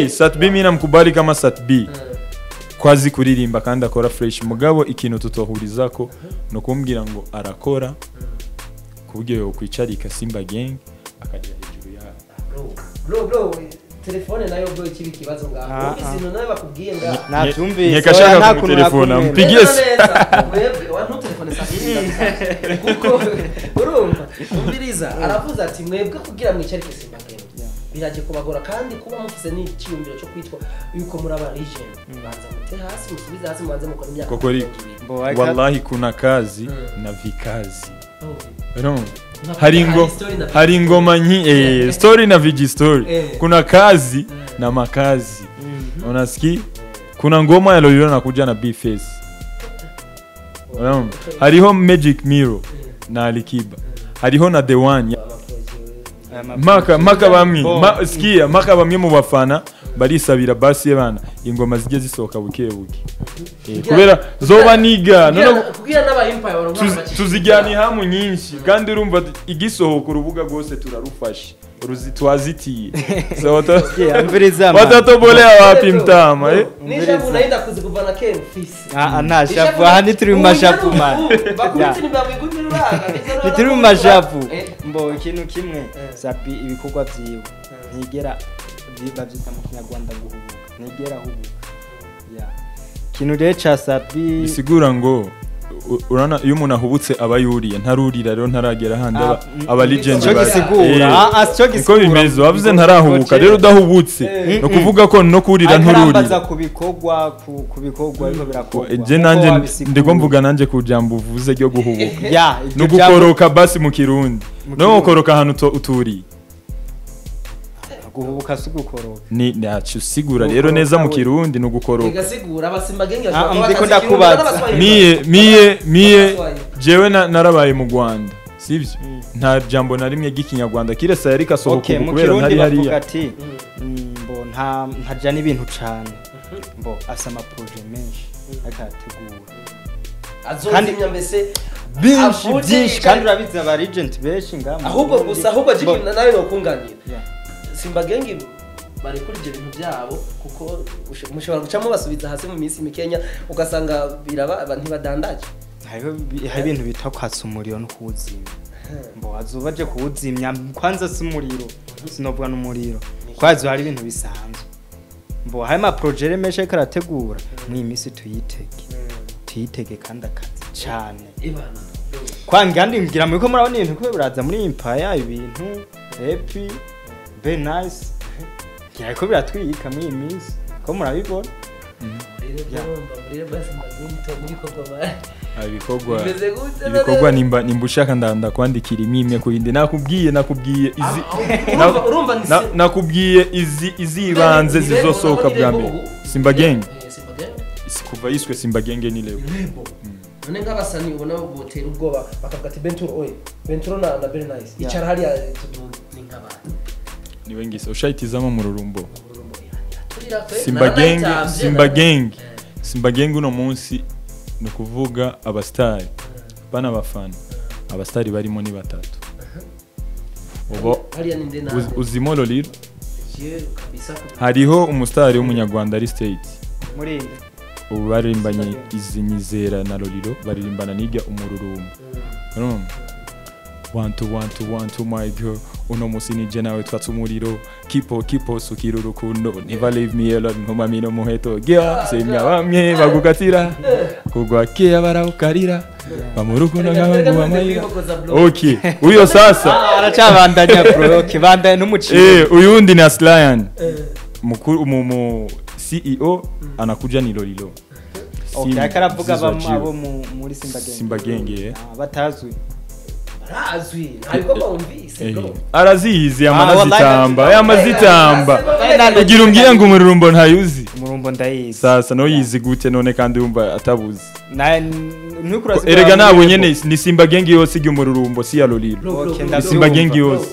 Sapi mimi namkubali kama Sapi kwazi kuririmba kandi akora fresh mugabo ikintu tutohurizako no kumbwira ngo arakora kubwiye yo kwicarika Simba Gang akajya hejuru ya bro telefone nayo bwo ikibi kibazo ngaho izintu nayo bakubwiye nga natumvise nkashaka ku telefone mpigiye wewe wa telefone safi kuko urumva umviriza aravuze ati mwebwe kugira mwicarike Simba Gang biraje kubagora kandi kuba mufise n'ikiyumviro cyo kwitwa yuko muri aba legend banza mute hasi musubize hasi mubanze mukora imyaka kokori wallahi kuna kazi na vikazi hari ngoma story na viji story kuna kazi na makazi unasikia kuna ngoma ya lolilo na kuja na B-Face hariho Magic Mirror na Alikiba hariho na The One maka bamwe mu bafana barisabira basi y'abana ingoma zijye zisohoka bukebuke kubera zoba niga kugira n'aba Empire tuzijyana hamu nyinshi kandi urumva igisohoka urubuga rwose turarufashe ruzitwazitiye watatobolea wapi mtama nishabu unaenda kuzikuvana kero fisi nashabu ahandi turi mu mashapu man turi mu mashapu mbo ikintu kimwe Sapi ibikorwa byiwe ntigera babyita mu Kinyarwanda guhubuka ntigera hubuka kintu rero cha Sapi bisigura ngo urana iyo umuntu ahubutse aba yuriye ntarurira rero ntaragera handi aba legend cyo gisigura cyo gisigura niko bimeze wavuze ntarahubuka rero udahubutse no kuvuga ko no kurira ntururira kubikogwa ariko birakogwa je nanje ndiko mvuga nanje ku jambo uvuze ryo guhubuka no gukoroka basi mu kirundi no gukoroka ahantu uturiye guhubuka sugukoroka ni nacu sigura rero neza mu kirundi no gukoroka igasigura abasimba genge ndiko ndakubaza miye jewe narabaye mu Rwanda sivyo nta jambo na rimwe gikinyarwanda kiresa yari kasohoka kubera ntari hariya ati mbo ntajya n'ibintu cyane mbo asama projet menshi akategura azozimya mbese byinshi kandi urabizi aba regent benshi ngamba ahubwo jikina nawe nokunganira Simba Gang bari kuri je bintu byabo kuko mushobora gucamo basubiza hasi mu minsi mikenya ugasanga biraba abantu badandaje hayo ibintu bita kwatsa umuriro no kuwuzimya mbo azubaje kuwuzimya kwanza si umuriro sinovuga n'umuriro kwazo hari ibintu bisanzwe mbo hayo ma projet meshe karategura mu minsi tuyitege kandi akazi cyane kwangandi ngira muri ko murabona ibintu ko biraza muri impaya ibintu happy very nice ko biratwika muri minsi ko murabibona ibikorwa nimba ushaka ndakwandikira imwe kurinde nakubwiye izibanze zizosohoka bwa mbere Simba Gang kuva yiswe Simba Gang ni lebo none nk'abasani ubona botera ubwoba bakavuga ati Benturo na very nice icara hariya ni nk'abantu ni wengise ushayitizamo mu rurumbo Simba Gang uno munsi no kuvuga abastari bana bafana abastari barimo ni batatu ubo uzimo LOLILO hariho umustari w'umunyarwanda ari state muri ubu baririmbanye izi nyizera na LOLILO baririmbana nijya umururumbo want to my girl uno musi nije nawe twatsa umuriro kipo sukira urukundo never leave me alone nkoma mino muheto gya semya bamwe bagukatira kugwa ke barawukarira bamurukundo nk'abantu bamayira okay uyo sasa aracabandanya bro okay bandanye n'umuciye uyundi ni Aslian mukuru mu CEO anakuja ni LOLILO okay akaravuga abo muri Simba Gang batazwi arazihizi amazitamba ugira umbwira ngo umururumbo ntayuzi umururumbo ndayizi sasa no yizi gute none kandi wumva atabuzi erega nabo nyene ni Simba Gang yose igi umururumbo si ya LOLILO ni Simba Gang yose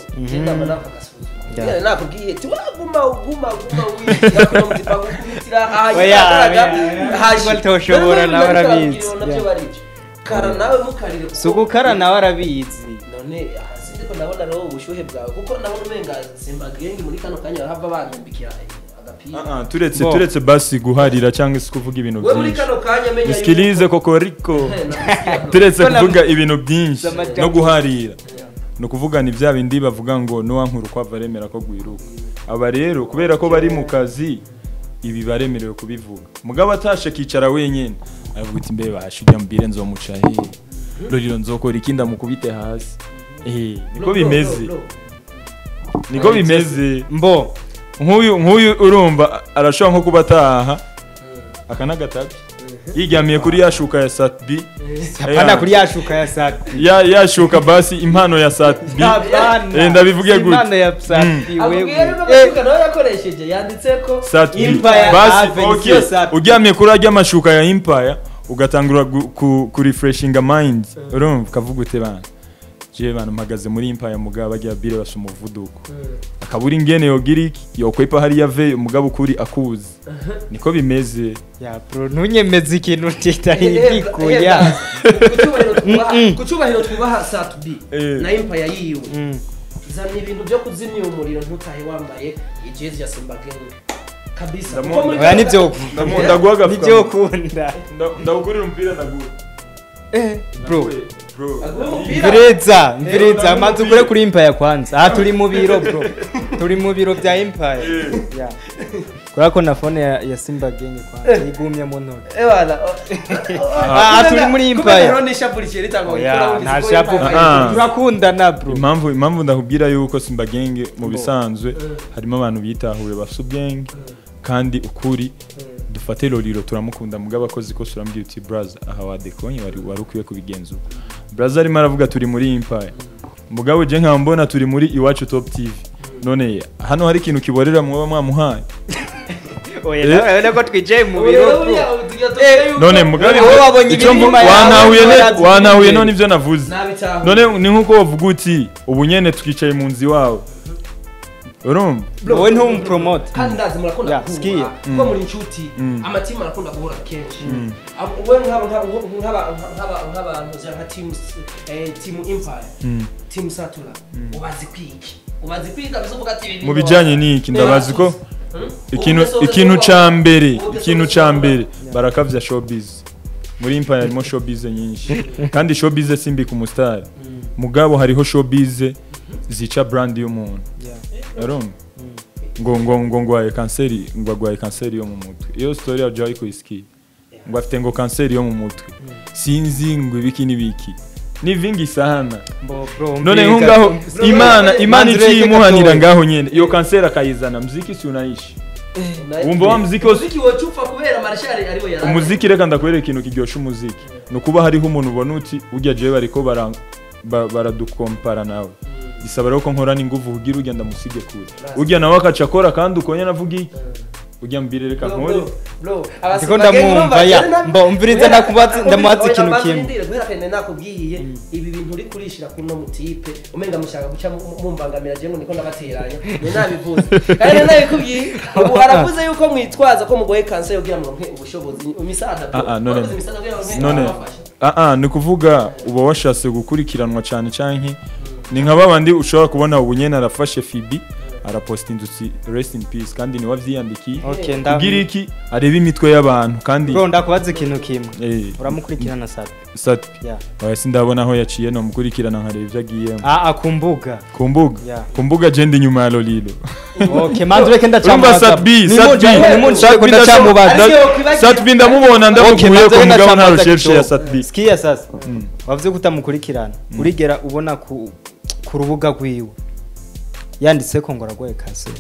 nakubwiye tuguma wiga ko mutipa gukutira haje toshobora nawe arabizi kara nawe mukarire suko kara nawe arabizi none sindiko ndabona ro ubushuhe bwawe kuko ndabona umenga Simba Gang muri kano kanya hava bandambikira agapira turetse basi guharira cyangwa se kuvuga ibintu byinshi muri kano kanya menya usikilize kokoriko turetse kuvuga ibintu byinshi no guharira no kuvuga ni bya bindi bavuga ngo no wankuru kwa baremera ko gwiruka aba rero kubera ko bari mu kazi ibi baremerewe kubivuga mugabo atashe kicara wenyene avuga ati mbe bashujya mbire nzomuca LOLILO nzokora ikinda mukubite hasi niko bimeze mbo nk'uyu urumva arashobora nko kubataha akanagatabi yigyamiye kuri yashuka ya Satbi hapana kuri yashuka ya Satbi yashuka basi impano ya Satbi ndabivuge gute impano ya Satbi wewe nawe yakoresheje yanditse ko Empire basi okay ugyamiye kuri ajya amashuka ya Empire ugatangura ku refreshing mind urumva kavuga ute bana je bana mpagaze muri Empire mugabo bajya bire basha umuvuduko akaburi ingene yogiriki yokwepa hari yave umugabo kuri akuzi niko bimeze ya bro ntunyemeze ikintu titahiriko ya kucubahiro twubaha Satbi na Empire yiwe zana ibintu byo kuzimya umuriro ntutahe wambaye ijezi ya Simba Gang kabisa oya nivyo ndaguha gafuka nivyo kunda ndagurira umupira ndagura bro mvireza amaze ukure kuri Empire kwanza aha turi mu biro bro turi mu biro bya Empire yeah kurako na phone ya Simba Gang kwanza igumye mu ntoki bana aha turi muri Empire rero nishaburikira ritango nta shapu turakundana bro impamvu ndakubwira yuko Simba Gang mu bisanzwe harimo abantu bitahuye ba Sub Gang kandi ukuri dufate LOLILO turamukunda mugabo akoze ko surambye uti brother aha wadekonye wari ukwiye kubigenzura brother arimo aravuga turi muri Empire mugabo je nkambona turi muri iwacu Top TV none hano hari ikintu kiborera mwoba mwamuhaye oya ko twicaye mu biro none mugabo icyo wanahuye none ivyo navuze none ni nkuko wavuga uti ubu nyene twicaye mu nzi wawe urumva wowe ntumpromote kandi ndazi murakunda kuba ko muri inshuti amatima arakunda guhura kenshi wowe nk'abantu nka team Empire team Satura ubazi kwika bizovuga ati mu bijanye n'iki ndabazi ko ikintu ca mbere barakavya showbiz muri Empire harimo showbiz nyinshi kandi showbiz simbi ku mustar mugabo hariho showbiz zica brand y'umuntu urumva ngo ngwaye kanseri yo mu mutwe iyo story ya Joy Kuiski ngo afite ngo kanseri yo mu mutwe sinzi ngo ibiki nibiki ni vingi sana none ngaho imana ikimuhanira ngaho nyene iyo kanseri akayizana muziki si unaishi wumva wa muziki wocufa kubera marashari ariwe yaraje umuziki reka ndakwereka ikintu kiryosha umuziki no kuba hariho umuntu ubona uti urya je bariko baradukompara nawe isaba rero ko nkorana inguvu ugira ugenda musige kure urya nawe akacakora kandi ukonya navuga iki urya mbire reka nkore ndiko ndamwumva ya mbumviriza nakubatse ndamuhatse ikintu kimwe guhera pende nakubwiye ibi bintu uri kurishira kuno mutipe umenga mushaka guca mumbangamira je ngo niko ndabateranya ne nabivuze kandi nabikubwiye ubu haravuze yuko mwitwaza ko mugoye cancer ugira mu ubushobozi umisada none ni kuvuga uba washase gukurikiranwa cyane canke ni nka babandi ushobora kubona ubunyene arafashe Fibi araposta indusi rest in peace kandi ni wavyiyandiki kugira iki areba imitwe y'abantu kandi bro ndakubaza ikintu kimwe uramukurikirana sat yeah sindabona aho yaciye no mukurikirana nkareba ivyo agiyemo kumbuga je ndi nyuma ya LOLILO manzi reke ndacamubaza Satbi ndamubona ndamukuye ko mugabo nta recherche ya Satbi skiya sasa wavuze kutamukurikirana urigera ubona ku rubuga rwiwe yanditse ko ngoragwaye kanseri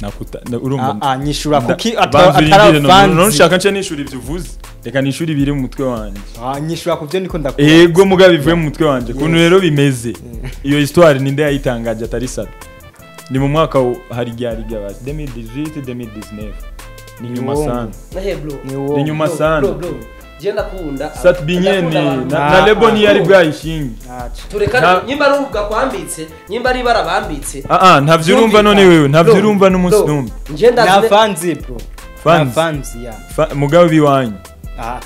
nakuta urumva nyishura kuki atarafanze nonshaka nce nishura ivyo uvuze reka nishura ibiri mu mutwe wanje nyishura kuvyo niko ndakubona yego mugabe bivuye mu mutwe wanje kuntu rero bimeze iyo histoire ninde yayitangaje atari Sat ni mu mwaka hari ryari basi 2018 2019 ni nyuma sana ni nyuma sana je ndakunda Satbi nyene na Leboni yari bwayishingi turekana nyimba ruvuga kwambitse nyimba ari barabambitse ntavyo urumva none wewe ntavyo urumva n'umunsi numwe je na fanzi bro fanzi ya mugabo biwanyu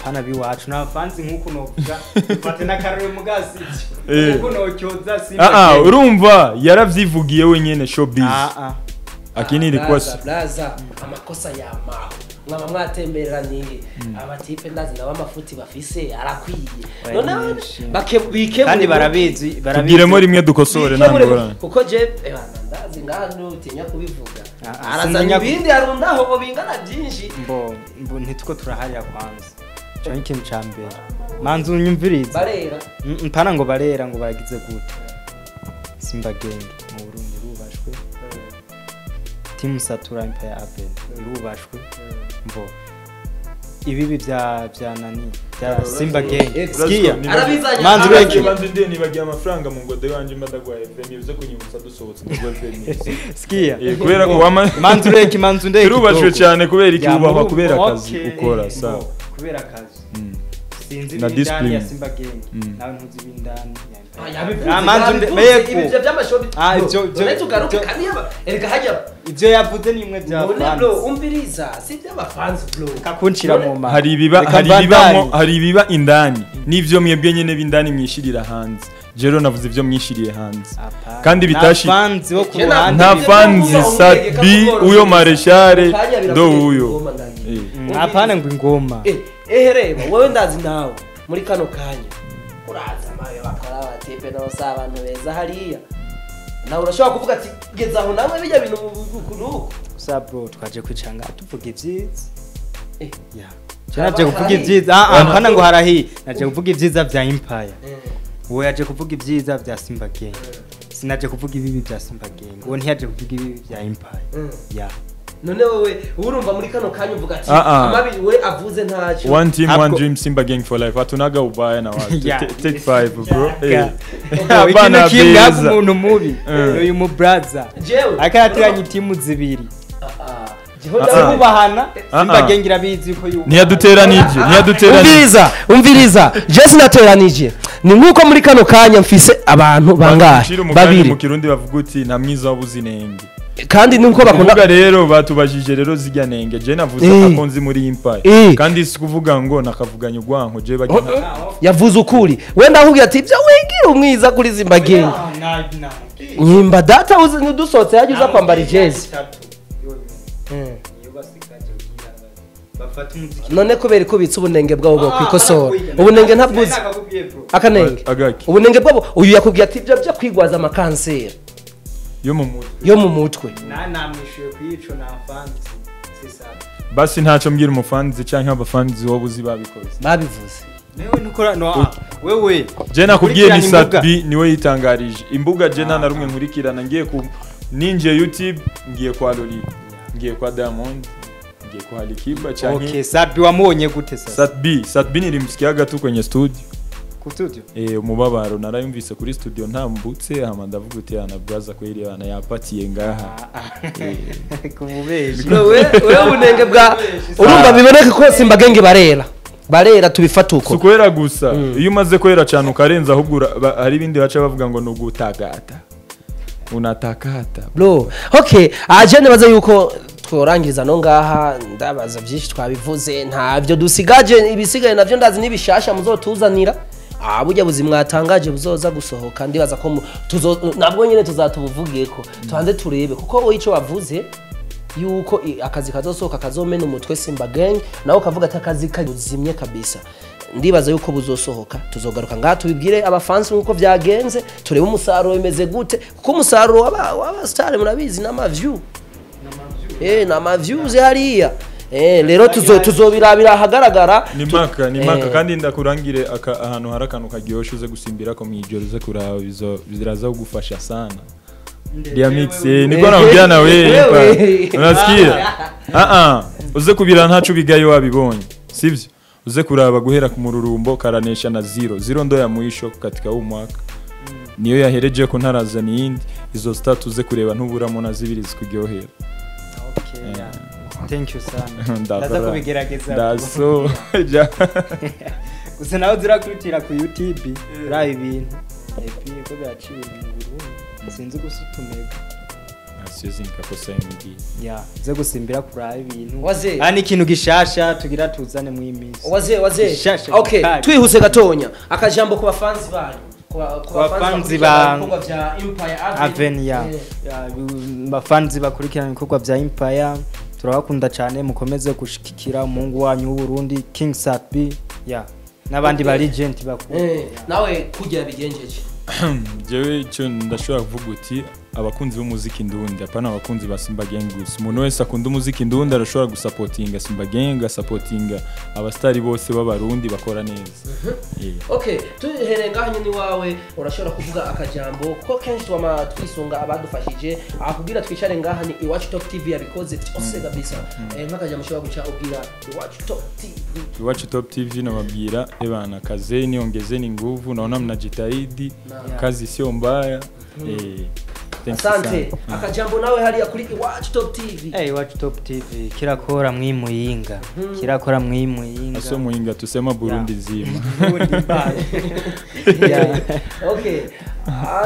pana biwacu na fanzi nkuko novuga fate na karere mugazi nkuko nocyoza Simba urumva yaravyivugiye wenyene showbiz akini ilikuwa blaza amakosa ya maho mwaba mwatemberanye abatipe ndazi na bamafuti bafise arakwiye none bakebike kandi barabizi tugiremo rimwe dukosore nangora kuko je ndazi ngano tinya kubivuga arazanya ibindi arundaho bo bingana byinshi mbo ntituko turaharira kwanza cyo ikintu cyambere manzu nyumviriza barera mpana ngo barera ngo baragize gute Simba Gang mu Burundi rubashwe team Satura Empire Apen rubashwe mbo ibibi bya nani bya Simba Gang skiya manzi reke manzi nibagiye amafaranga mu ngode wanje mbadagwaye veni bize kunyibutsa dusohotse mu veni skiya kubera ko manzi reke manzi ndeke rubashwe cyane kubera iki ubahwa kubera akazi ukora sawa kubera akazi sinzi n'indani ya Simba Gang nawe ntuzi ibindani ivyo yavuze nimwe bya umviriza si by'abafanzi bro kakunshira mu ma hari ibiba indani n'ivyo mwebwe nyene bindani mwishirira hanze jero navuze ivyo mwishiriye hanze kandi bitashi nta fanzi Satbi uyo mareshare do uyo apana ngo ingoma reba wewe ndazi nawe muri kano kanya uraza amaye bakora abatepe no sa abantu beza hariya nawe urashobora kuvuga ati geza aho nawe bijya bintu kunuko sa bro twaje kwicanga tuvuga ivyiza naje kuvuga ivyiza hana ngo harahi naje kuvuga ivyiza vya Empire uwo yaje kuvuga ivyiza vya Simba Gang sinaje kuvuga ibibi vya Simba Gang uwo ntiyaje kuvuga ibibi vya Empire none wewe urumva muri kano kanya uvuga ati amabi we avuze ntacyo one team one dream Simba Gang for life atunaga ubaya na watu take 5 bro abana beza umuntu mubi uyu mu brother akatiranye timu zibiri Jehoza kubahana Simba Gang irabizi ko yuko ntiyaduteranije umviriza Jesse nateranije ni nkuko muri kano kanya mfise abantu bangahe babiri mu kirundi bavuga uti na mwiza wabuzinenge kandi nuko bakunda rero batubajije rero zijya nenge je navuze akonzi muri Empire kandi sikuvuga ngo nakavuganye ugwanko je bagena yavuze ukuri wenda ahubwiye ati byo wengira umwiza kuri Simba Gang nyimba data uzi nudusotse yagize kwambara jezi none kubera ko bitse ubunenge bwabo bwo kwikosora ubunenge ntabwuzi akanenge ubunenge bwabo uyu yakubwiye ati byo kwigwaza amakanseri yo mu mutwe namwishuye kwico na fans basi ntacyo mbwira umufanzi canke abafanzi wobuzi babivuze newe nukora no wewe je nakubwiye ni Satbi niwe yitangarije imbuga je na rumwe nkurikirana ngiye ku ninje YouTube ngiye kwa LOLILO ngiye kwa Diamond ngiye kwa Alikiba canke okay Satbi wamubonye gute sasa Satbi nirimsikia gato kwenye studio ku studio umubabaro narayumvise kuri studio ntambutse hama ndavuga uti ana braza kweli ana yapatiye ngaha kumubeje wewe unenge bwa urumva biboneka ko Simba Gang barera tubifata uko sukwera gusa iyo umaze kwera cyane ukarenza ahubwo hari ibindi baca bavuga ngo nugutagata unatakata bro okay ajene baza yuko tworangiriza no ngaha ndabaza byinshi twabivuze ntavyo dusigaje ibisigaye navyo ndazi nibishasha muzotuzanira burya buzi mwatangaje buzoza gusohoka ndibaza ko nabwo nyine tuzatubuvugiyeko twanze turebe kuko ico wavuze yuko akazi kazosohoka kazomena umutwe Simba Gang nawe ukavuga ati akazi kazimye kabisa ndibaza yuko buzosohoka tuzogaruka ngaha tubibwire abafans nkuko vyagenze turebe umusaruro imeze gute kuko umusaruro waba star murabizi na view na views hariya lero tuzobirabira hagaragara nimaka kandi ndakurangire ahantu harakanu kagiyoshe uze gusimbira ko mwijoro uze kuraba biziraza kugufasha sana dia mix niko nabwira nawe unasikia uze kubira ntacu bigayo wabibonye sivyo uze kuraba guhera ku mururumbo karanesha na 0 ndo ya mwisho katika umwaka niyo yahereje ko ntaraza niyindi izo statu uze kureba ntuburamo na zibiri zikugyohera okay thank you sana ndaza kubigerageza ndaso gusa nawe durakurikira ku YouTube urabe ibintu epi ko byaciye mu Burundi sinzi gusutumega asize nkakosa imigi ze gusimbira kurabe ibintu ani ikintu gishasha tugira tuzane mu iminsi waze okay twihuse gatonya akajambo ku bafanzi banyu bafanzi ba Empire Avenue bafanzi bakurikirana ibikorwa bya Empire turabakunda cyane mukomeze gushikikira umungu wanyu w'Uburundi King Satbi n'abandi ba legend bakuru nawe kugira bigenjeje jewe cyo ndashobora kuvuga uti abakunzi b'umuziki ndundi apana abakunzi ba Simba Gang gusa umuntu wese akunda umuziki ndundi arashobora gusupportinga Simba Gang supportinga abastari bose b'abarundi bakora neza okay tuherenga nyine wawe urashobora kuvuga akajambo ko kenshi twisunga abadufashije akubwira twicare ngaha ni Iwacu Top TV yabikoze cyose kabisa nk'akajambo ushobora guca ubwira Iwacu Top TV nababwira ebana kazeni ongezeni nguvu naona mnajitahidi kazi sio mbaya asante akajambo nawe hali ya kuri Iwacu Top TV Iwacu Top TV kirakora mwimuyinga kirakora mwimuyinga aso muyinga tusema Burundi zima okay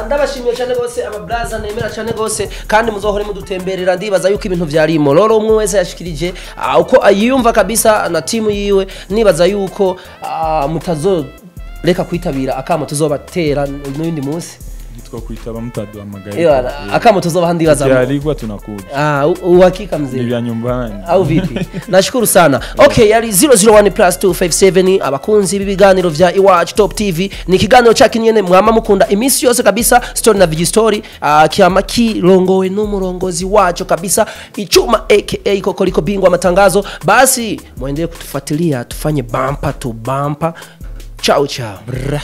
ndabashimiye cyane gose aba blaza nemera cyane gose kandi muzohore mudutemberera ndibaza yuko ibintu vyari moloro umwe wese yashikirije uko ayiyumva kabisa na timu yiwe nibaza yuko mutazo reka kwitabira akamo tuzobatera n'undi munsi twakwitaba mutaduhamagaye. Akamo tuzoba handi bazamu. Yaligwa tunakuja. Uhakika mzee. Ni vya nyumbani. Au vipi? Nashukuru sana. Okay, yari 001 plus 257 abakunzi b'ibiganiro vya Iwacu Top TV. Ni kiganiro chaki nyene mwama mukunda imisi yose kabisa, story na video story. Kiama kirongowe n'umurongozi wacho kabisa, Ichuma aka Kokoliko bingwa matangazo. Basi muendelee kutufuatilia, tufanye bumper to bumper. Ciao ciao. Brah.